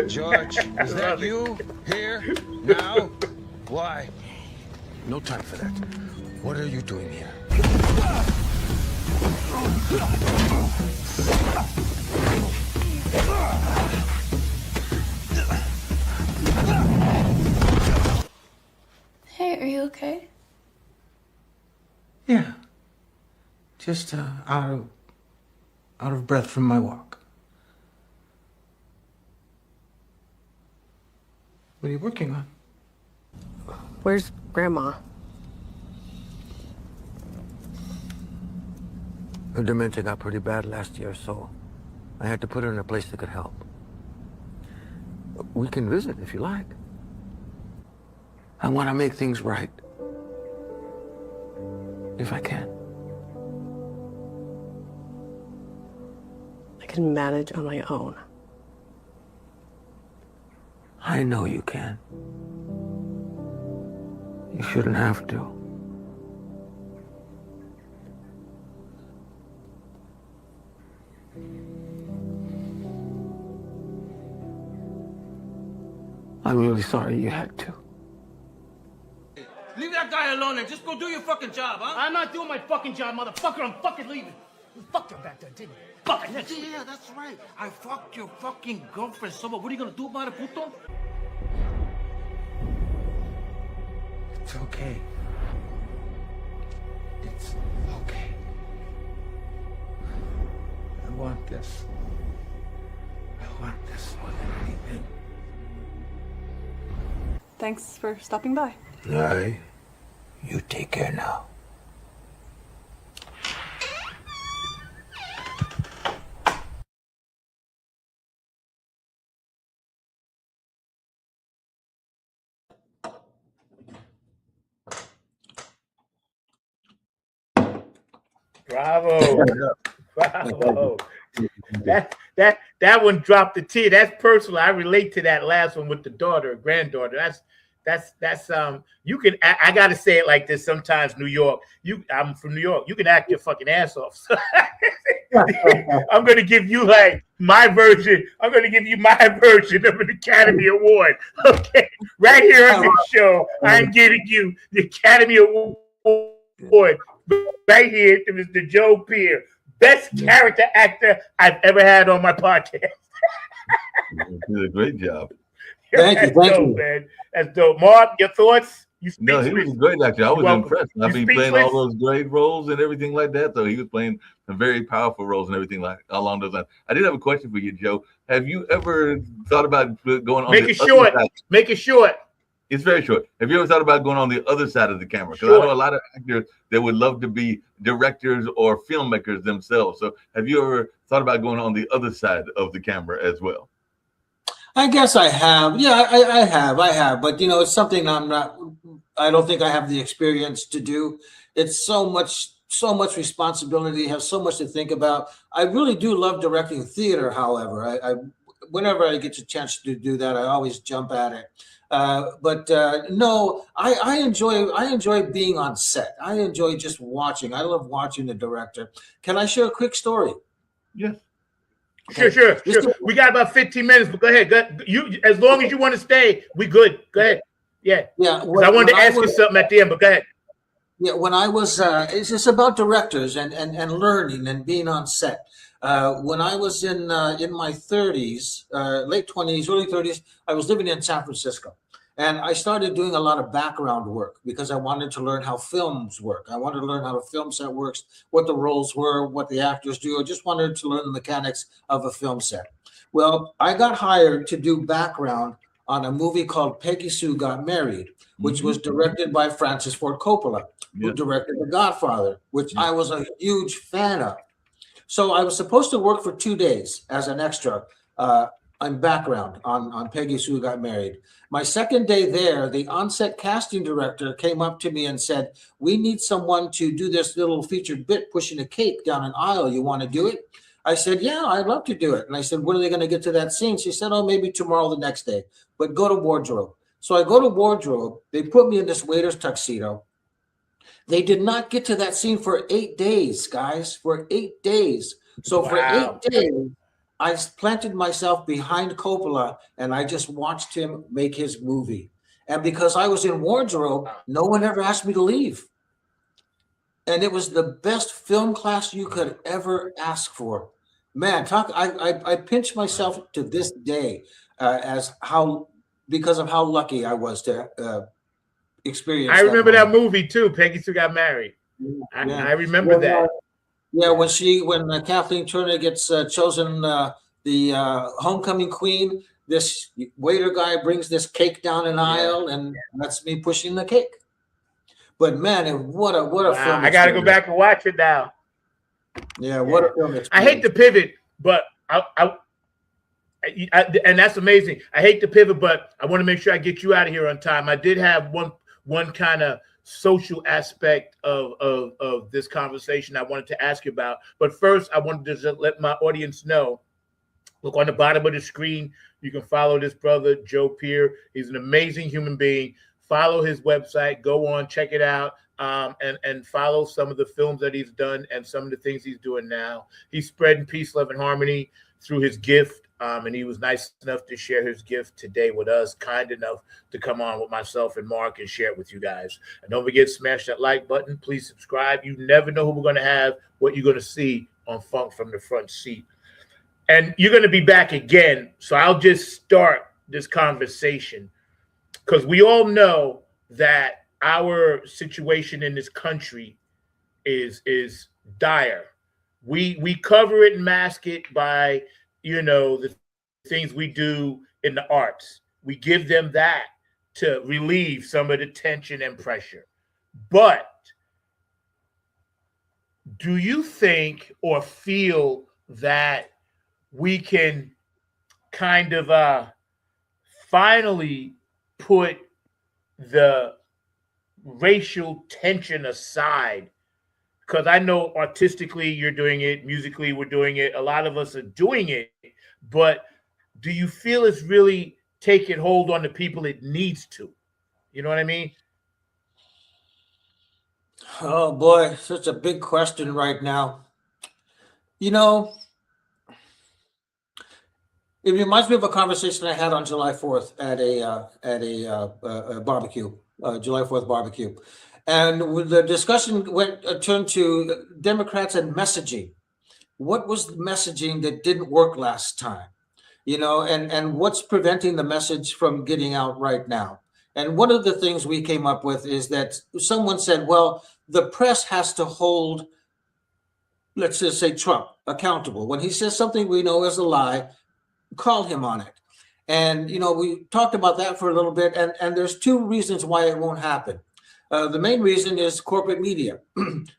George, is that you here now? Why? No time for that. What are you doing here? Hey, are you okay? Yeah. Just out of breath from my walk. What are you working on? Where's Grandma? Her dementia got pretty bad last year, so I had to put her in a place that could help. We can visit if you like. I want to make things right. If I can. I can manage on my own. I know you can. You shouldn't have to. I'm really sorry you had to. Leave that guy alone and just go do your fucking job, huh? I'm not doing my fucking job, motherfucker. I'm fucking leaving. You fucked her back there, didn't you? Fucking next. Yeah, that's right. I fucked your fucking girlfriend. So what are you gonna do about it, puto? It's okay. It's okay. I want this. I want this more than anything. Thanks for stopping by. Hey, you take care now. Bravo. That one dropped the T. That's personal. I relate to that last one with the daughter, granddaughter. That's you can I gotta say it like this sometimes. New York, I'm from New York. You can act your fucking ass off. I'm gonna give you like my version. I'm gonna give you my version of an Academy Award. Okay, right here on this show, I'm giving you the Academy Award right here to Mr. Joe Peer, best character actor I've ever had on my podcast. You did a great job. Thank you. Man. That's dope. Mark, your thoughts? No, he was a great actor. I was impressed. I've been playing speechless? all those great roles and everything like that. So he was playing some very powerful roles and everything like along those lines. I did have a question for you, Joe. Have you ever thought about going on Make the it other short. side? Make it short. It's very short. Have you ever thought about going on the other side of the camera? Because Sure. I know a lot of actors that would love to be directors or filmmakers themselves. So have you ever thought about going on the other side of the camera as well? I guess I have. Yeah, I have. But it's something I don't think I have the experience to do. It's so much responsibility, have so much to think about. I really do love directing theater, however. I whenever I get a chance to do that, I always jump at it. But no, I enjoy being on set. I enjoy just watching. I love watching the director. Can I share a quick story? Yes. Sure, sure, sure. We got about 15 minutes, but go ahead. You, as long as you want to stay, we good. Go ahead. Yeah. Yeah. I wanted to ask you something at the end, but go ahead. Yeah, when I was, it's just about directors and learning and being on set. When I was in my 30s, late 20s, early 30s, I was living in San Francisco. And I started doing a lot of background work because I wanted to learn how films work. I wanted to learn how a film set works, what the roles were, what the actors do. I just wanted to learn the mechanics of a film set. Well, I got hired to do background on a movie called Peggy Sue Got Married, which was directed by Francis Ford Coppola, who directed The Godfather, which I was a huge fan of. So I was supposed to work for 2 days as an extra on background on Peggy Sue Got Married. My second day there, the on-set casting director came up to me and said, "We need someone to do this little featured bit pushing a cake down an aisle. You want to do it?" I said, "Yeah, I'd love to do it." And I said, "When are they going to get to that scene?" She said, "Oh, maybe tomorrow, the next day, but go to wardrobe." So I go to wardrobe. They put me in this waiter's tuxedo. They did not get to that scene for 8 days, guys, for 8 days. So for 8 days, I planted myself behind Coppola and I just watched him make his movie. And because I was in wardrobe, no one ever asked me to leave. And it was the best film class you could ever ask for. Man, I pinch myself to this day because of how lucky I was to experience. I remember that movie too. Peggy Sue Got Married. I remember that. Yeah, when Kathleen Turner gets chosen the homecoming queen, this waiter guy brings this cake down an aisle, and that's me pushing the cake. But man, what a film! I got to go back and watch it now. Yeah, what a film! I hate to pivot, but and that's amazing. I hate to pivot, but I want to make sure I get you out of here on time. I did have one kind of social aspect of this conversation I wanted to ask you about. But first, I wanted to just let my audience know, look on the bottom of the screen, you can follow this brother, Joe Peer. He's an amazing human being. Follow his website, go on, check it out, and follow some of the films that he's done and some of the things he's doing now. He's spreading peace, love, and harmony through his gift. And he was nice enough to share his gift today with us, kind enough to come on with myself and Mark and share it with you guys. And don't forget, smash that like button. Please subscribe. You never know who we're going to have, what you're going to see on Funk from the Front Seat. And you're going to be back again. So I'll just start this conversation because we all know that our situation in this country is dire. We cover it and mask it by the things we do in the arts. We give them that to relieve some of the tension and pressure. But do you think or feel that we can kind of finally put the racial tension aside? Because I know artistically you're doing it, musically we're doing it, a lot of us are doing it, but do you feel it's really taking hold on the people it needs to? You know what I mean? Oh boy, such a big question right now. It reminds me of a conversation I had on July 4th at a barbecue, July 4th barbecue. And the discussion turned to Democrats and messaging. What was the messaging that didn't work last time? And what's preventing the message from getting out right now? And one of the things we came up with is that someone said, well, the press has to hold, let's just say Trump, accountable. When he says something we know is a lie, call him on it. And, we talked about that for a little bit. And there's two reasons why it won't happen. The main reason is corporate media.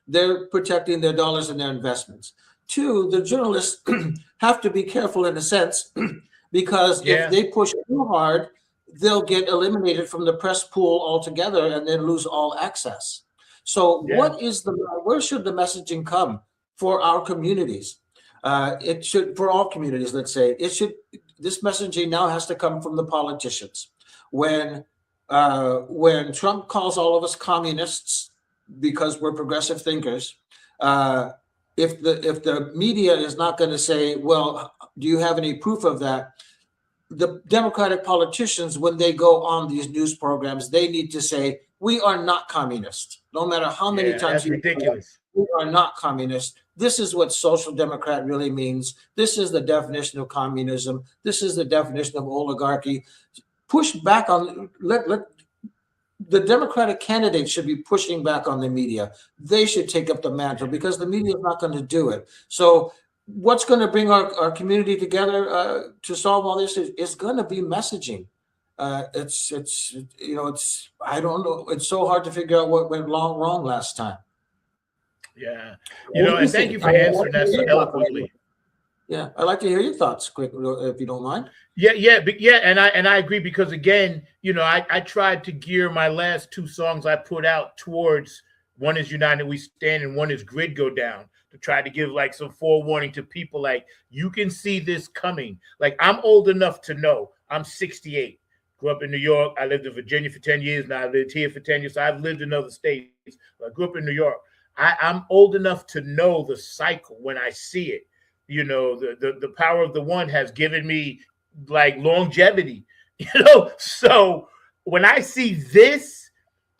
They're protecting their dollars and their investments. Two, the journalists have to be careful in a sense, because if they push too hard, they'll get eliminated from the press pool altogether and then lose all access. So where should the messaging come for our communities? It should, for all communities, let's say, this messaging now has to come from the politicians. when Trump calls all of us communists because we're progressive thinkers, if the media is not going to say, well, do you have any proof of that? The Democratic politicians, when they go on these news programs, they need to say, we are not communist. No matter how many times that's ridiculous. we are not communist. This is what social democrat really means. This is the definition of communism. This is the definition of oligarchy. Push back on, let the Democratic candidates should be pushing back on the media. They should take up the mantle because the media is not going to do it. So what's going to bring our community together to solve all this is going to be messaging. It's I don't know. It's so hard to figure out what went wrong last time. Yeah. And thank you for answering that so eloquently. Yeah, I'd like to hear your thoughts quick, if you don't mind. And I agree because again, I tried to gear my last two songs I put out towards, one is United We Stand and one is Grid Go Down, to try to give like some forewarning to people, like, you can see this coming. Like, I'm old enough to know. I'm 68. Grew up in New York. I lived in Virginia for 10 years. Now I lived here for 10 years. So I've lived in other states. I grew up in New York. I'm old enough to know the cycle when I see it. The power of the one has given me like longevity, So when I see this,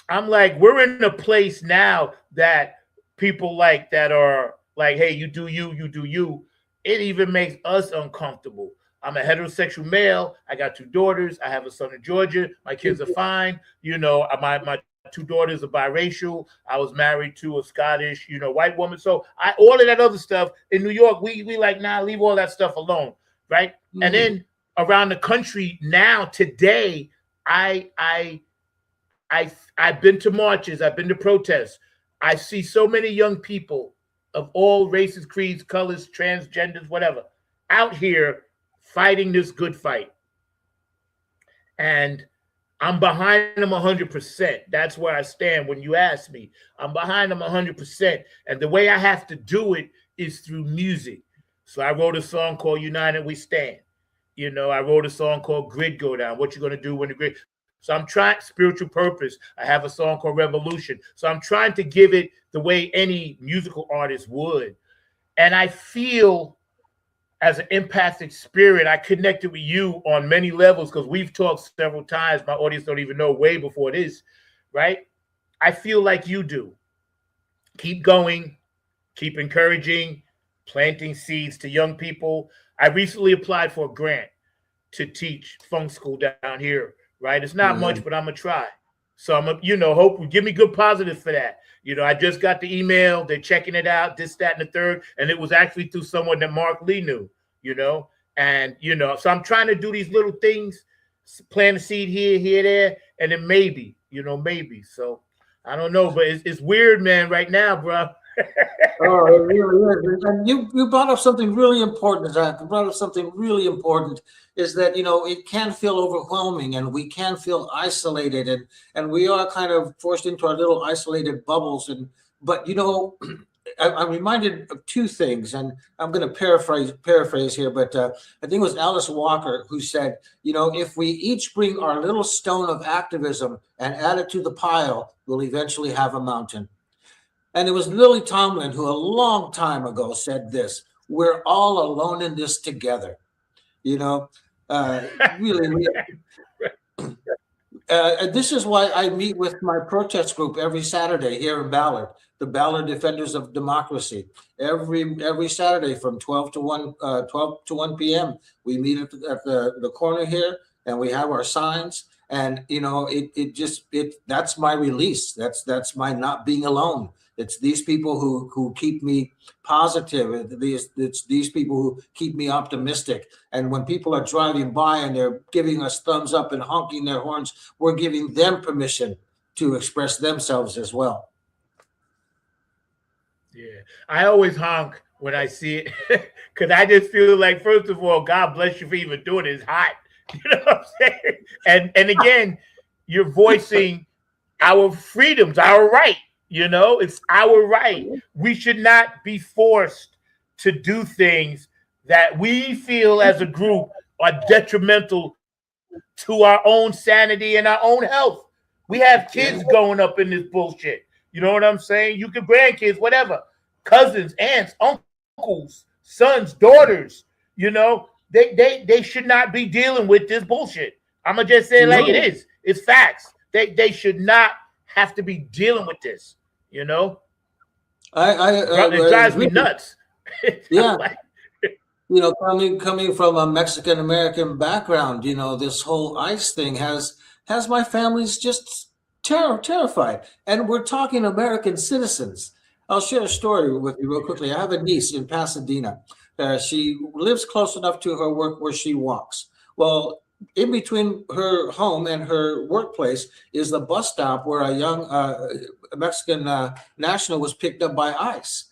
I'm like, we're in a place now that people like that are like, hey, you do you, you do you. It even makes us uncomfortable. I'm a heterosexual male. I got 2 daughters. I have a son in Georgia. My kids are fine. My 2 daughters are biracial. I was married to a Scottish, white woman. So all of that other stuff in New York, we like, nah, leave all that stuff alone, right? Mm-hmm. And then around the country now, today, I've been to marches. I've been to protests. I see so many young people of all races, creeds, colors, transgenders, whatever, out here fighting this good fight. And I'm behind them 100%. That's where I stand when you ask me. I'm behind them 100%. And the way I have to do it is through music. So I wrote a song called United We Stand. I wrote a song called Grid Go Down. What you going to do when the grid... So I'm trying spiritual purpose. I have a song called Revolution. So I'm trying to give it the way any musical artist would. And I feel as an empathic spirit, I connected with you on many levels because we've talked several times. My audience don't even know way before this, right? I feel like you do. Keep going, keep encouraging, planting seeds to young people. I recently applied for a grant to teach funk school down here, right? It's not much, but I'm going to try. So I'm, hope give me good positive for that. I just got the email. They're checking it out, this, that, and the third. And it was actually through someone that Mark Lee knew, and, so I'm trying to do these little things, plant a seed here, there, and then maybe. So I don't know, but it's weird, man, right now, bro. Oh, it really is. And you brought up something really important, Zach. You brought up something really important is that, it can feel overwhelming and we can feel isolated and we are kind of forced into our little isolated bubbles. But I'm reminded of 2 things, and I'm going to paraphrase here, but I think it was Alice Walker who said, if we each bring our little stone of activism and add it to the pile, we'll eventually have a mountain. And it was Lily Tomlin who a long time ago said this: we're all alone in this together. Really. This is why I meet with my protest group every Saturday here in Ballard, the Ballard Defenders of Democracy. Every Saturday from 12 to 1 p.m. we meet at the corner here, and we have our signs. And that's my release. That's my not being alone. It's these people who keep me positive. It's these people who keep me optimistic. And when people are driving by and they're giving us thumbs up and honking their horns, we're giving them permission to express themselves as well. Yeah, I always honk when I see it because I just feel like, first of all, God bless you for even doing it. It's hot. You know what I'm saying? And again, you're voicing our freedoms, our right. It's our right. We should not be forced to do things that we feel as a group are detrimental to our own sanity and our own health. We have kids growing up in this bullshit. You know what I'm saying? You can grandkids, whatever, cousins, aunts, uncles, sons, daughters. You know, they should not be dealing with this bullshit. I'm gonna just say it like it is. It's facts. They should not have to be dealing with this. You know, it drives me nuts. Yeah. You know, coming from a Mexican American background, you know, this whole ICE thing has my family's just terrified. And we're talking American citizens. I'll share a story with you real quickly. I have a niece in Pasadena. She lives close enough to her work where she walks. Well, in between her home and her workplace is the bus stop where a young Mexican national was picked up by ICE.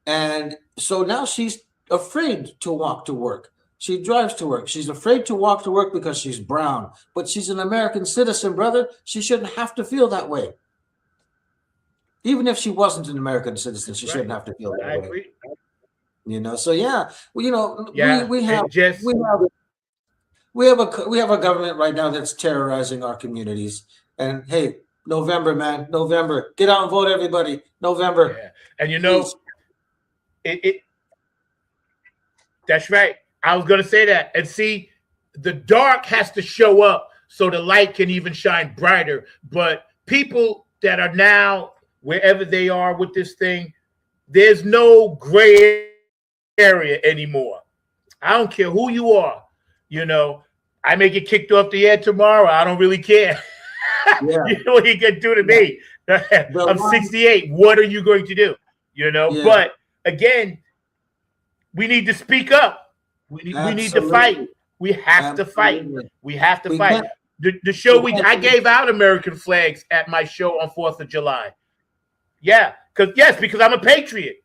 And so now she's afraid to walk to work. She drives to work. She's afraid to walk to work because she's brown, but she's an American citizen, brother. She shouldn't have to feel that way. Even if she wasn't an American citizen, she shouldn't have to feel that way. Agree. You know, so yeah, well, you know, Yeah, we have a government right now that's terrorizing our communities. And hey, November, man, November, get out and vote, everybody. November. Yeah. And you know, that's right. I was going to say that. And see, the dark has to show up so the light can even shine brighter. But people that are now, wherever they are with this thing, there's no gray area anymore. I don't care who you are. You know, I may get kicked off the air tomorrow. I don't really care. Yeah. You know what he can do to me? I'm 68. What are you going to do? You know, but again, we need to speak up. We need to fight. We have to fight. We have to fight. The show I gave out American flags at my show on 4th of July. Yeah, because I'm a patriot.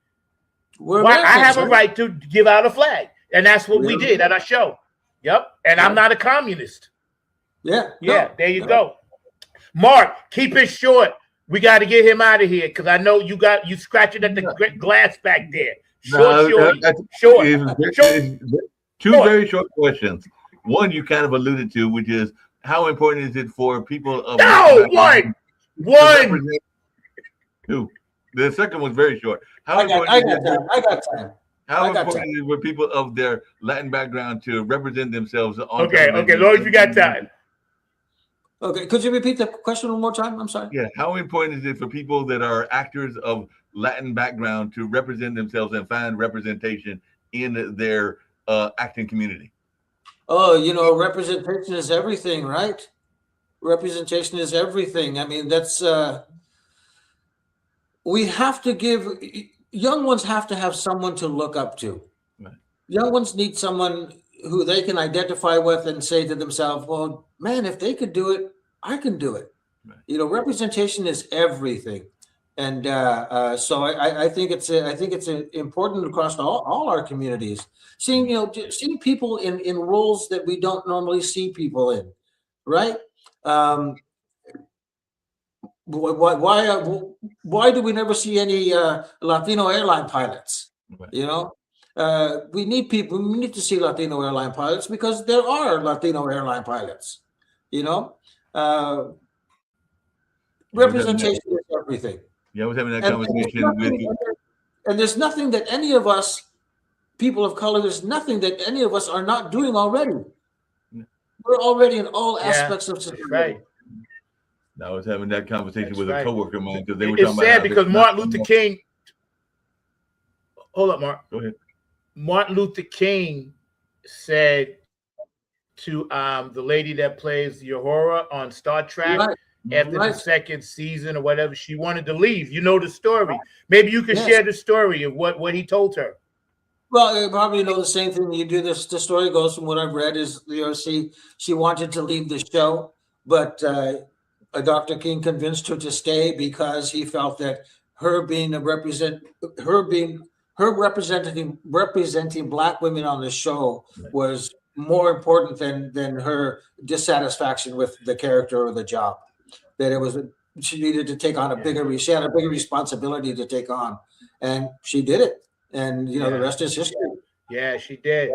I have a right to give out a flag, and that's what we did at our show. Yep, and I'm not a communist. Yeah. There you go. Mark, keep it short. We got to get him out of here because I know you scratching at the glass back there. Short. Two very short questions. One you kind of alluded to, which is how important is it for people of one. Two. The second one's very short. I got time. How important is it for people of their Latin background to represent themselves on Okay, as long as you got time. Okay, could you repeat the question one more time? I'm sorry. Yeah, how important is it for people that are actors of Latin background to represent themselves and find representation in their acting community? Oh, you know, representation is everything, right? Representation is everything. I mean, that's we have to give young ones have to have someone to look up to. Right. Young ones need someone who they can identify with and say to themselves, well, man, if they could do it, I can do it. Right. You know, representation is everything. And so I think it's important across all our communities. Seeing people in roles that we don't normally see people in, right? Why do we never see any Latino airline pilots? Right. You know, we need people. We need to see Latino airline pilots because there are Latino airline pilots. You know, representation is everything. Yeah, I was having that conversation with you. And there's nothing that any of us, people of color, there's nothing that any of us are not doing already. We're already in all aspects of society. Right. I was having that conversation with a coworker of mine because they were talking about. It's sad because Martin Luther King. Hold up, Mark. Go ahead. Martin Luther King said to the lady that plays Uhura on Star Trek. Right. After the second season or whatever, she wanted to leave. You know the story. Maybe you can share the story of what he told her. Well, you probably know the same thing you do. The story goes from what I've read is she wanted to leave the show, but Dr. King convinced her to stay because he felt that her representing Black women on the show was more important than her dissatisfaction with the character or the job. That she needed to take on she had a bigger responsibility to take on, and she did it. And you know the rest is history. Yeah, she did.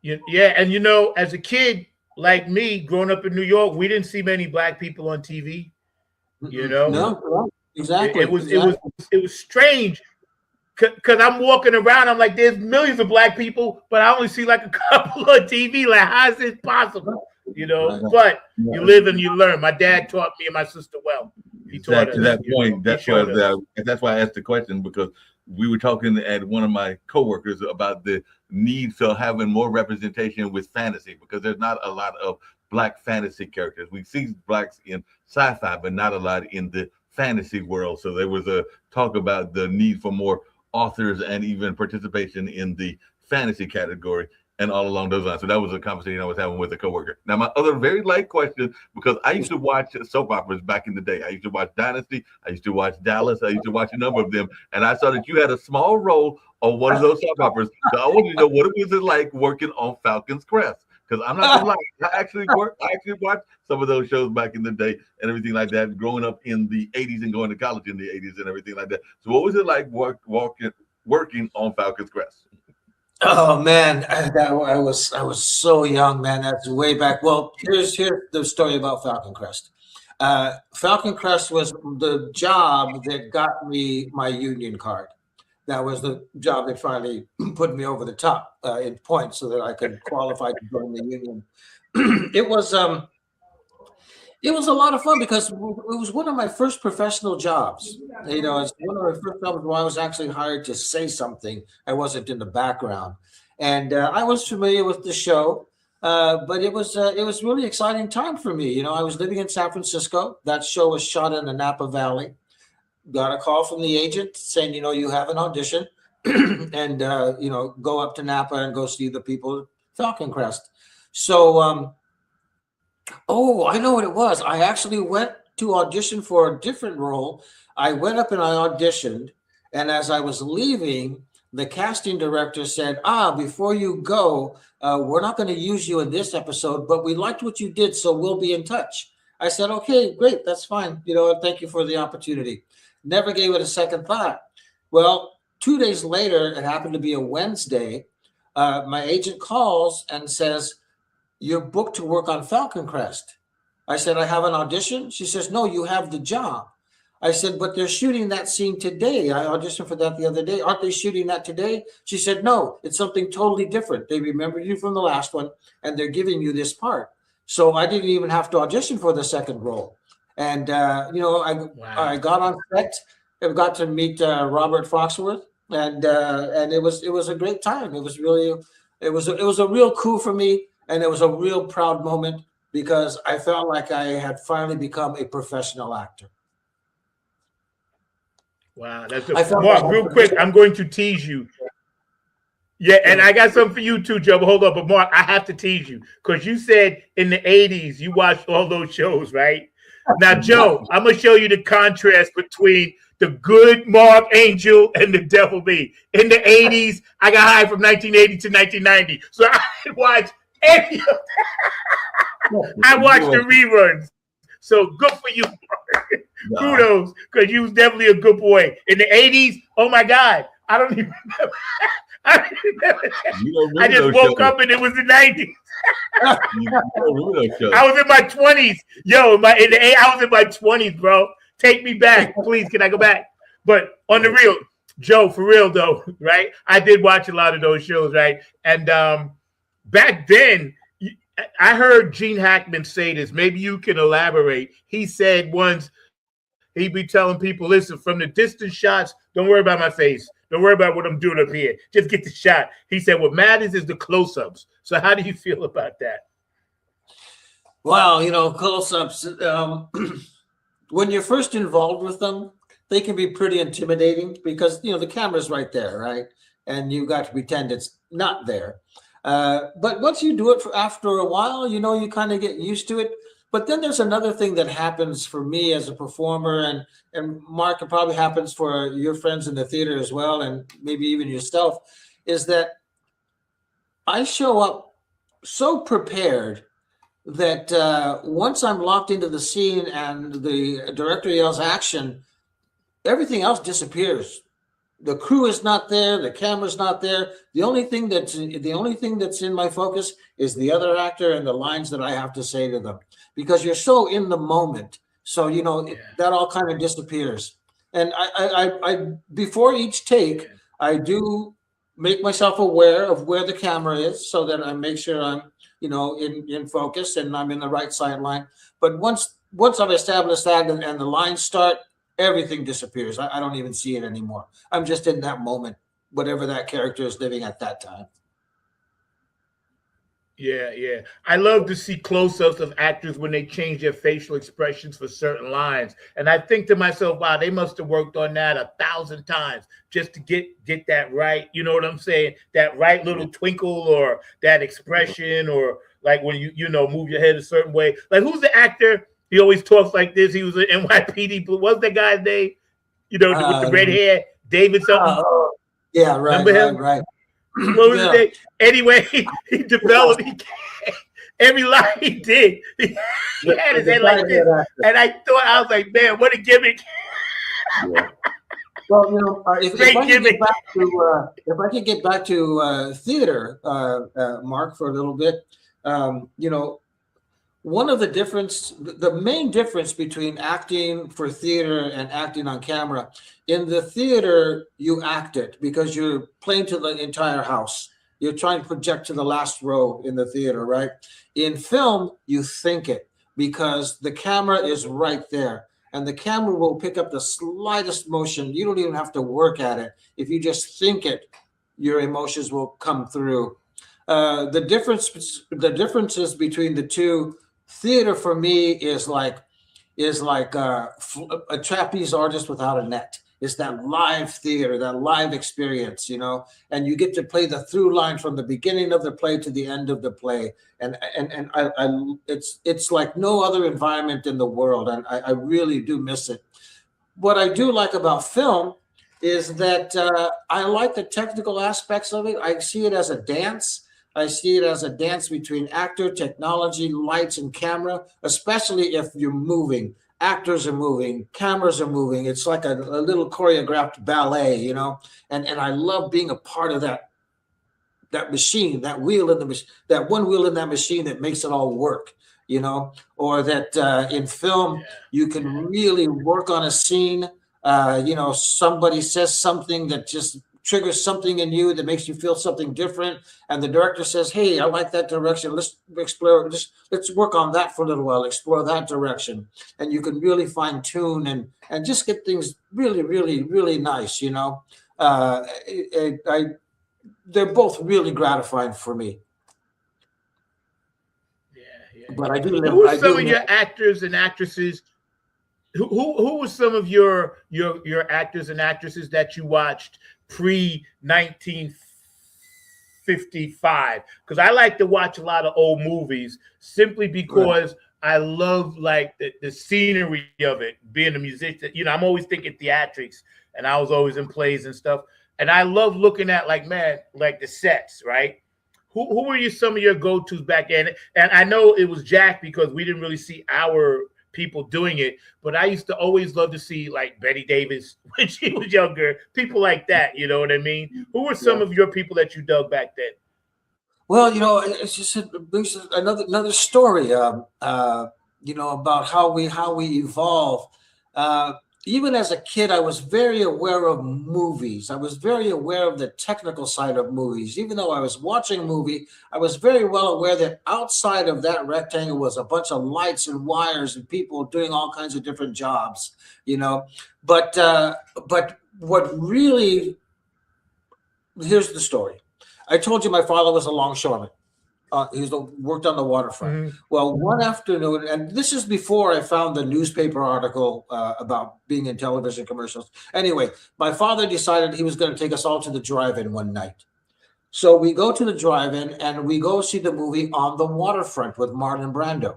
Yeah, and you know, as a kid, like me, growing up in New York, we didn't see many black people on TV. You know, No, it, exactly, it was it was exactly. it was strange because I'm walking around. I'm like, there's millions of black people, but I only see like a couple on TV. Like, how is this possible? You know, Right. but you live and you learn. My dad taught me and my sister well. He taught Exactly us. that You know, point. he That's showed us. why I asked the question, because we were talking at one of my coworkers about the need for having more representation with fantasy, because there's not a lot of black fantasy characters. We see blacks in sci-fi, but not a lot in the fantasy world. So there was a talk about the need for more authors and even participation in the fantasy category and all along those lines. So that was a conversation I was having with a coworker. Now, my other very light question, because I used to watch soap operas back in the day. I used to watch Dynasty. I used to watch Dallas. I used to watch a number of them. And I saw that you had a small role on one of those soap operas. So I wanted to know, what was it like working on Falcon's Crest? Because I'm not gonna lie, I actually watched some of those shows back in the day and everything like that, growing up in the 80s and going to college in the 80s and everything like that. So what was it like working on Falcon's Crest? Oh man, I was so young, man. That's way back. Well, here's the story about Falcon Crest. Falcon Crest was the job that got me my union card. That was the job that finally put me over the top in points so that I could qualify to join the union. It was it was a lot of fun because it was one of my first professional jobs. You know, it's one of my first jobs where I was actually hired to say something. I wasn't in the background, and I was familiar with the show. But it was really exciting time for me. You know, I was living in San Francisco. That show was shot in the Napa Valley. Got a call from the agent saying, you know, you have an audition, and you know, go up to Napa and go see the people at Falcon Crest. So oh, I know what it was. I actually went to audition for a different role. I went up and I auditioned. And as I was leaving, the casting director said, before you go, we're not going to use you in this episode, but we liked what you did, so we'll be in touch. I said, okay, great, that's fine. You know, thank you for the opportunity. Never gave it a second thought. Well, 2 days later, it happened to be a Wednesday. My agent calls and says, you're booked to work on Falcon Crest. I said, I have an audition. She says, no, you have the job. I said, but they're shooting that scene today. I auditioned for that the other day. Aren't they shooting that today? She said, no, it's something totally different. They remembered you from the last one, and they're giving you this part. So I didn't even have to audition for the second role. And, you know, I got on set. I got to meet Robert Foxworth, and it was a great time. It was really, it was a real coup for me. And it was a real proud moment because I felt like I had finally become a professional actor. Wow, that's Mark. Real quick, I'm going to tease you. Yeah, and I got something for you too, Joe. But hold up, but Mark, I have to tease you because you said in the '80s you watched all those shows, right? Now, Joe, I'm gonna show you the contrast between the good Mark Angel and the devil me. In the '80s, I got hired from 1980 to 1990, so I watched any of that. I watched the reruns. So good for you, Mark. No. Kudos, because you was definitely a good boy. In the 80s, oh my God, I don't even remember. I don't remember that. I just woke up and it was the 90s. I was in my 20s. Yo, I was in my 20s, bro. Take me back. Please, can I go back? But on the real, Joe, for real though, right? I did watch a lot of those shows, right? And back then, I heard Gene Hackman say this. Maybe you can elaborate. He said once he'd be telling people, listen, from the distance shots, don't worry about my face. Don't worry about what I'm doing up here. Just get the shot. He said what matters is the close-ups. So how do you feel about that? Well, you know, close-ups, when you're first involved with them, they can be pretty intimidating because, you know, the camera's right there, right? And you got to pretend it's not there. But once you do it after a while, you know, you kind of get used to it. But then there's another thing that happens for me as a performer, and Mark, it probably happens for your friends in the theater as well, and maybe even yourself, is that I show up so prepared that once I'm locked into the scene and the director yells action, everything else disappears. the crew is not there, the camera's not there. The only thing that's in my focus is the other actor and the lines that I have to say to them, because you're so in the moment. So that all kind of disappears. And I before each take, I do make myself aware of where the camera is, so that I make sure I'm in focus and I'm in the right sideline. But once I've established that and the lines start, everything disappears. I don't even see it anymore. I'm just in that moment, whatever that character is living at that time. Yeah. I love to see close-ups of actors when they change their facial expressions for certain lines. And I think to myself, wow, they must have worked on that 1,000 times just to get that right. You know what I'm saying? That right little twinkle or that expression, or like when you move your head a certain way. Like, who's the actor? He always talks like this. He was an NYPD. What's that guy's name? With the red hair, David something. Yeah, right. Remember him? Right. What was his name? Anyway, he developed every line he did. He had his head like this, and I was like, man, what a gimmick! Yeah. Well, if I could get back to theater, Mark, for a little bit, one of the main difference between acting for theater and acting on camera, in the theater, you act it because you're playing to the entire house. You're trying to project to the last row in the theater, right? In film, you think it because the camera is right there, and the camera will pick up the slightest motion. You don't even have to work at it. If you just think it, your emotions will come through. The differences between the two, theater for me is like a trapeze artist without a net. It's that live theater, that live experience, and you get to play the through line from the beginning of the play to the end of the play. And it's like no other environment in the world. And I really do miss it. What I do like about film is that I like the technical aspects of it. I see it as a dance. I see it as a dance between actor, technology, lights, and camera, especially if you're moving. Actors are moving, cameras are moving. It's like a little choreographed ballet, and I love being a part of that machine, that wheel in the machine, that one wheel in that machine that makes it all work, or that in film, you can really work on a scene. Somebody says something that just triggers something in you that makes you feel something different, and the director says, hey, I like that direction, let's explore, let's work on that for a little while, explore that direction, and you can really fine-tune and just get things really, really, really nice. They're both really gratifying for me. But I do who are some of your actors and actresses? Who were some of your actors and actresses that you watched pre-1955? Because I like to watch a lot of old movies simply because I love like the scenery of it. Being a musician, I'm always thinking theatrics, and I was always in plays and stuff. And I love looking at like the sets, right? Who were some of your go-tos back then? And I know it was Jack because we didn't really see our people doing it, but I used to always love to see like Betty Davis when she was younger, people like that, you know what I mean? Who were some of your people that you dug back then? Well, it's just another story, about how we evolve. Even as a kid, I was very aware of movies. I was very aware of the technical side of movies. Even though I was watching a movie, I was very well aware that outside of that rectangle was a bunch of lights and wires and people doing all kinds of different jobs, But what really, here's the story. I told you my father was a longshoreman. He worked on the waterfront. Mm-hmm. Well, one afternoon, and this is before I found the newspaper article about being in television commercials. Anyway, my father decided he was going to take us all to the drive-in one night. So we go to the drive-in and we go see the movie On the Waterfront with Marlon Brando.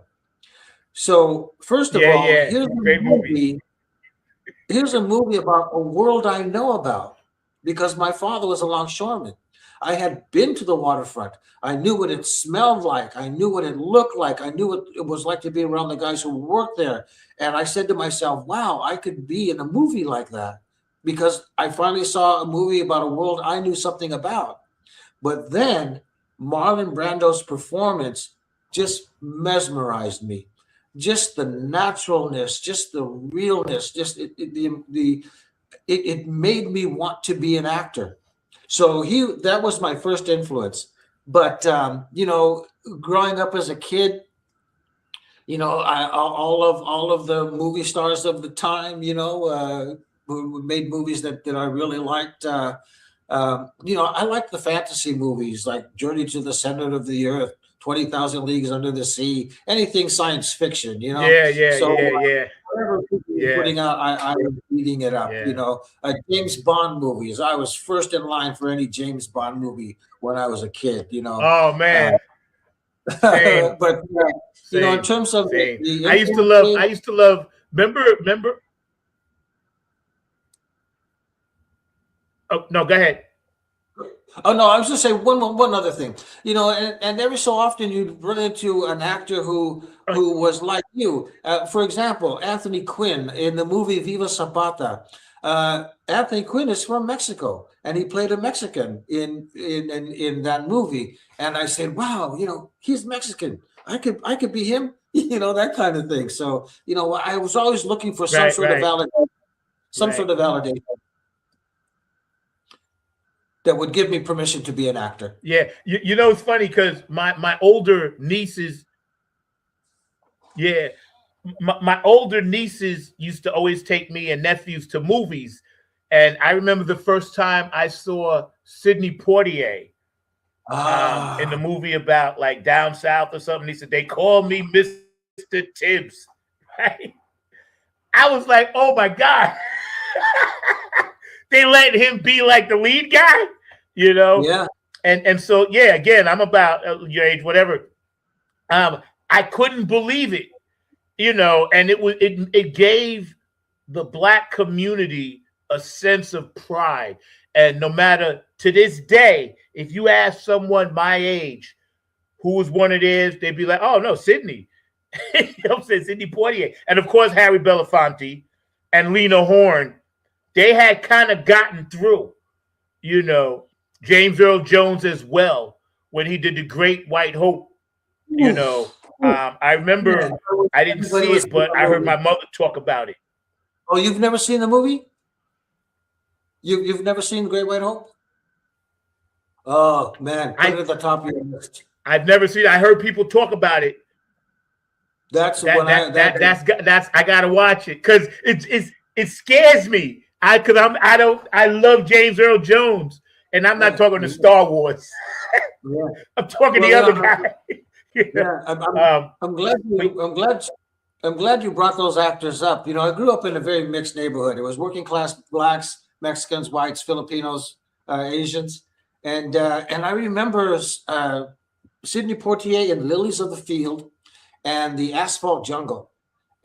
So first of all, here's a movie about a world I know about because my father was a longshoreman. I had been to the waterfront. I knew what it smelled like. I knew what it looked like. I knew what it was like to be around the guys who worked there. And I said to myself, wow, I could be in a movie like that. because I finally saw a movie about a world I knew something about. But then Marlon Brando's performance just mesmerized me. Just the naturalness, just the realness, just it made me want to be an actor. So that was my first influence. But growing up as a kid, all of the movie stars of the time, who made movies that I really liked. I like the fantasy movies like Journey to the Center of the Earth, 20,000 Leagues Under the Sea, anything science fiction, So whatever people were putting out, I was eating it up, James Bond movies. I was first in line for any James Bond movie when I was a kid, Oh, man. Same. But in terms of I used to love. Remember. Oh no, go ahead. Oh no, I was just saying one other thing. And every so often you'd run into an actor who was like you. For example, Anthony Quinn in the movie Viva Zapata. Anthony Quinn is from Mexico, and he played a Mexican in that movie. And I said, wow, he's Mexican. I could be him, that kind of thing. So, I was always looking for some sort of validation, sort of validation that would give me permission to be an actor. Yeah, it's funny because my older nieces, my older nieces used to always take me and nephews to movies, and I remember the first time I saw Sidney Poitier in the movie about like down south or something. He said they call me Mr. Tibbs, right? I was like, oh my God. They let him be like the lead guy, Yeah. And so, again, I'm about your age, whatever. I couldn't believe it, and it gave the Black community a sense of pride. And no matter to this day, if you ask someone my age who was one of theirs, they'd be like, oh no, Sidney. I'm saying Sidney Poitier. And of course, Harry Belafonte and Lena Horne. They had kind of gotten through, James Earl Jones as well, when he did The Great White Hope, I remember I didn't see it, but I heard my mother talk about it. Oh, you've never seen the movie? You've never seen The Great White Hope? Oh man, put it at the top of your list. I've never seen it. I heard people talk about it. I gotta watch it because it scares me. I love James Earl Jones, and I'm not talking to Star Wars. I'm talking the other guy. I'm glad you brought those actors up. I grew up in a very mixed neighborhood. It was working class Blacks, Mexicans, whites, Filipinos, Asians, and I remember Sidney Poitier in Lilies of the Field and The Asphalt Jungle,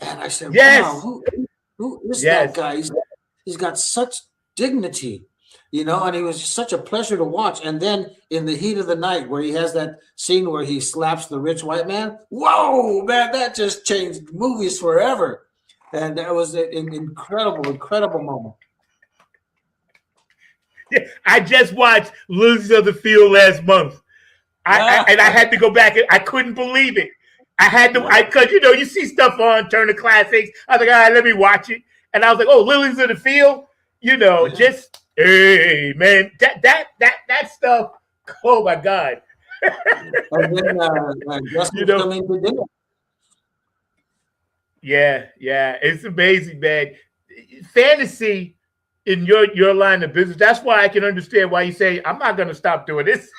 and I said, wow, who is that guy? He's got such dignity, and he was just such a pleasure to watch. And then in The Heat of the Night, where he has that scene where he slaps the rich white man, whoa, man, that just changed movies forever. And that was an incredible moment. Yeah, I just watched Lilies of the Field last month. I had to go back. I couldn't believe it. I had to, because you see stuff on Turner Classics. I was like, all right, let me watch it. And I was like, oh, Lilies of the Field, just, hey, man, that stuff, oh, my God. And then Justin's coming to dinner. Yeah, it's amazing, man. Fantasy in your line of business, that's why I can understand why you say, I'm not going to stop doing this.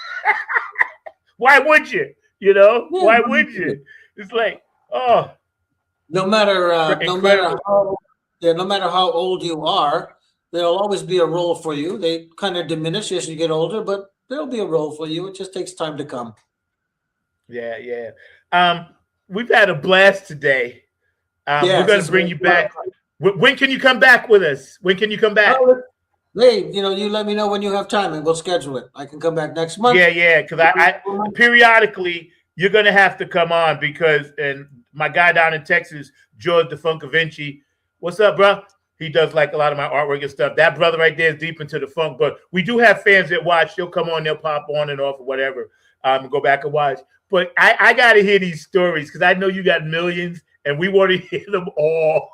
Why would you? Why would you? It's like, oh. No matter how old you are, there'll always be a role for you. They kind of diminish as you get older, but there'll be a role for you. It just takes time to come. Yeah. We've had a blast today. We're going to bring you back. When can you come back with us? When can you come back? Hey, you let me know when you have time and we'll schedule it. I can come back next month. Yeah, because I periodically you're going to have to come on because and my guy down in Texas, George DeFuncavinci, what's up, bro? He does like a lot of my artwork and stuff. That brother right there is deep into the funk, but we do have fans that watch. They'll come on, they'll pop on and off or whatever, go back and watch. But I got to hear these stories because I know you got millions and we want to hear them all.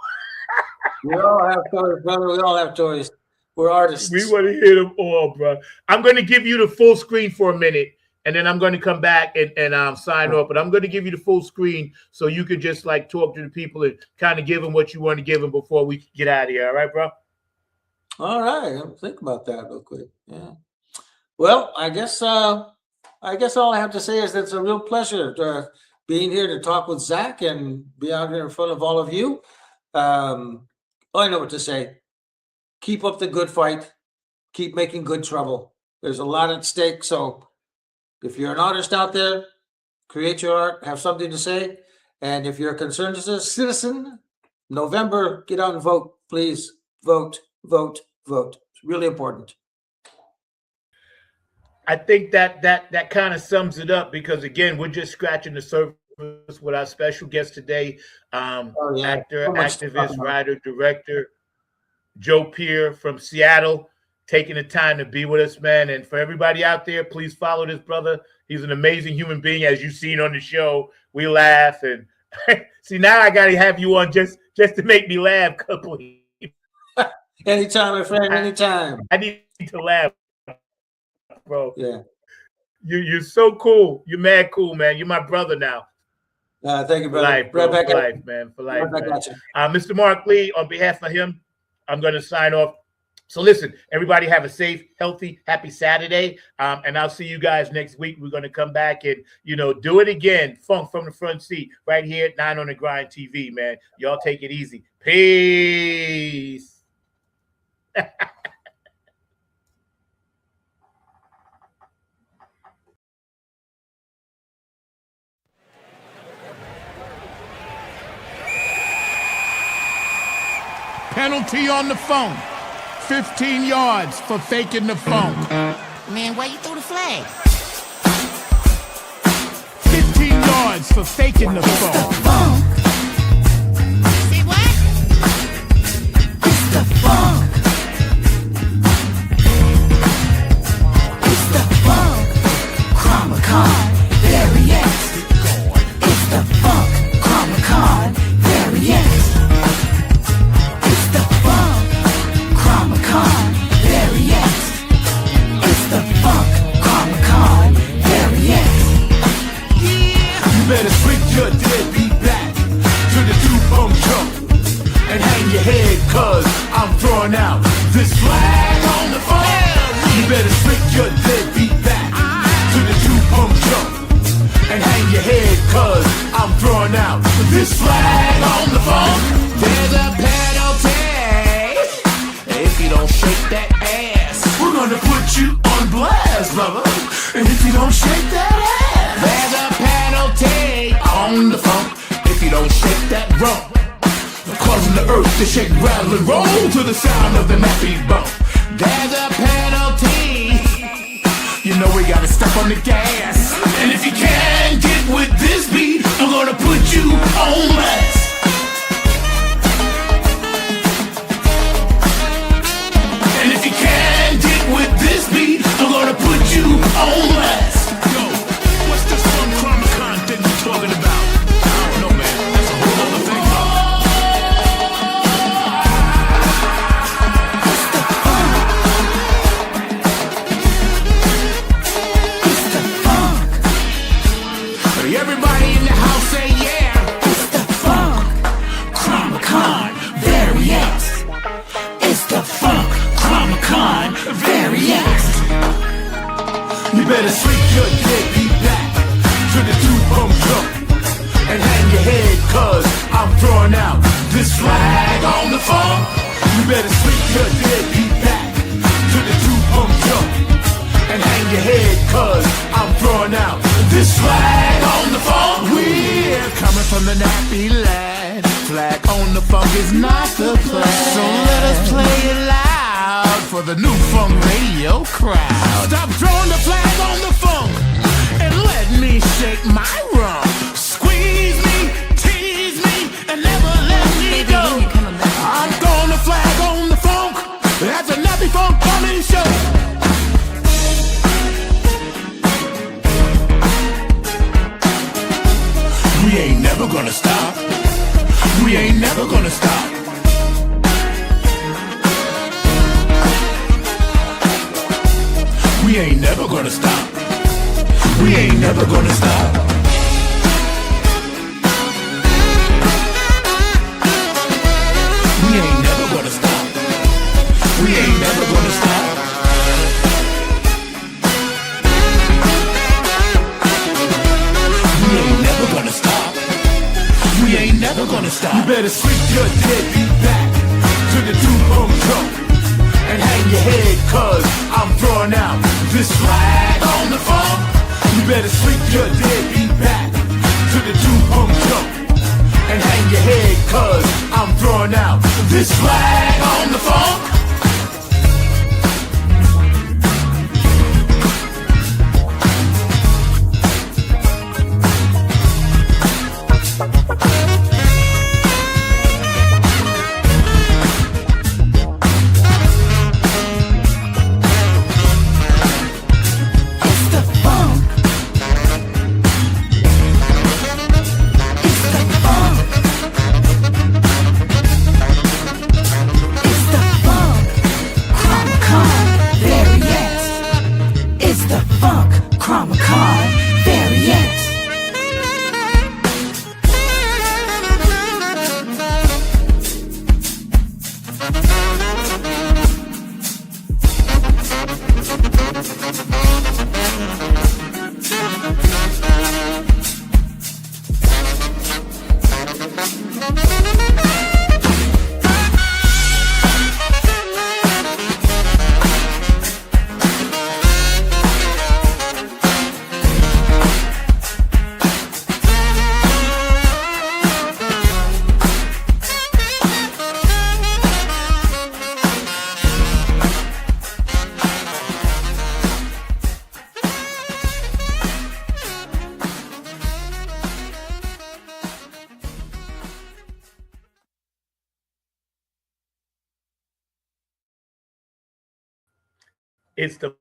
We all have stories, brother. We all have stories. We're artists. We want to hear them all, bro. I'm going to give you the full screen for a minute, and then I'm going to come back and sign off. But I'm going to give you the full screen so you can just like talk to the people and kind of give them what you want to give them before we get out of here. All right, bro? All right. I'll think about that real quick. Yeah. Well, I guess all I have to say is that it's a real pleasure being here to talk with Zach and be out here in front of all of you. I know what to say. Keep up the good fight. Keep making good trouble. There's a lot at stake. So if you're an artist out there, create your art, have something to say. And if you're concerned as a citizen, November, get out and vote. Please vote, vote, vote. It's really important. I think that kind of sums it up because, again, we're just scratching the surface with our special guest today, actor, activist, writer, director, Joe Peer from Seattle, taking the time to be with us, man. And for everybody out there, please follow this brother. He's an amazing human being, as you've seen on the show. We laugh and see, now I got to have you on just to make me laugh. Anytime, my friend, anytime. I need to laugh, bro. Yeah. You're so cool. You're mad cool, man. You're my brother now. Thank you, brother. Life, bro. For life, man. For life, man. Mr. Mark Lee, on behalf of him, I'm going to sign off. So listen, everybody have a safe, healthy, happy Saturday. And I'll see you guys next week. We're going to come back and, do it again. Funk from the front seat right here at 9 on the Grind TV, man. Y'all take it easy. Peace. Penalty on the phone. 15 yards for faking the funk. Man, why you throw the flag? 15 yards for faking the funk. Say what? It's the funk. It's the funk. Chromacon variant. It's the funk. Chromacon variant. Better switch your deadbeat back to the two-pump jump and hang your head, cause I'm throwing out this flag on the phone. You better switch your deadbeat back to the two-pump jump and hang your head, cause I'm throwing out this flag on the phone. There's a penalty if you don't shake that ass. We're gonna put you on blast, brother. And if you don't shake that ass, there's a penalty on the funk if you don't shake that rump. Causing the earth to shake, rattle, and roll to the sound of the nappy bump. There's a penalty. You know we gotta step on the gas. And if you can't get with this beat, I'm gonna put you on blast. And if you can't get with this beat, I'm gonna put you on blast. Yo, what's this fun Chromacon thing you talking about? I don't know, man. That's a whole other thing. Everybody in the house say yeah. It's the funk. Chromacon variant. It's the funk. Chromacon variant. You better swing your deadbeat back to the two-pump jump and hang your head, cause I'm throwing out this flag on the phone. You better swing your deadbeat back to the two-pump jump and hang your head, cause I'm throwing out this flag on the phone. We're coming from the nappy land. Flag on the funk is not the plan. So let us play it loud for the new funk radio crowd. Stop throwing the flag on the funk and let me shake my rump. Squeeze me, tease me, and never let me go. I'm gonna flag on the funk. That's a nappy funk comedy show. We ain't never gonna stop. We ain't never gonna stop. We ain't never gonna stop. We ain't never gonna stop. We ain't never gonna stop. We ain't never gonna stop. We ain't never gonna stop. We ain't never gonna stop. You better sleep your deadbeat back to the two-home drum and hang your head, cause I'm throwing out this flag on the funk. You better sleep your deadbeat back to the two-home jump and hang your head, cause I'm throwing out this flag on the funk. It's the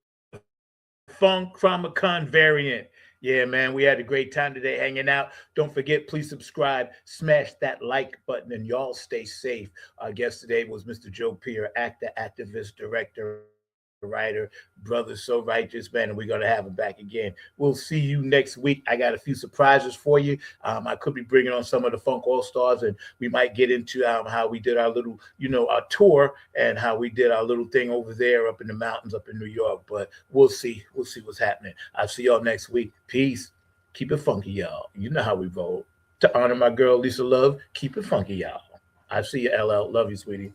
Funk Chromacon variant. Yeah, man, we had a great time today hanging out. Don't forget, please subscribe, smash that like button, and y'all stay safe. Our guest today was Mr. Joe Peer, actor, activist, director, writer, brother, so righteous, man, and we're going to have him back again. We'll see you next week. I got a few surprises for you. I could be bringing on some of the Funk All-Stars, and we might get into how we did our little, our tour and how we did our little thing over there up in the mountains up in New York, but we'll see. We'll see what's happening. I'll see y'all next week. Peace. Keep it funky, y'all. You know how we roll. To honor my girl, Lisa Love, keep it funky, y'all. I see you, LL. Love you, sweetie.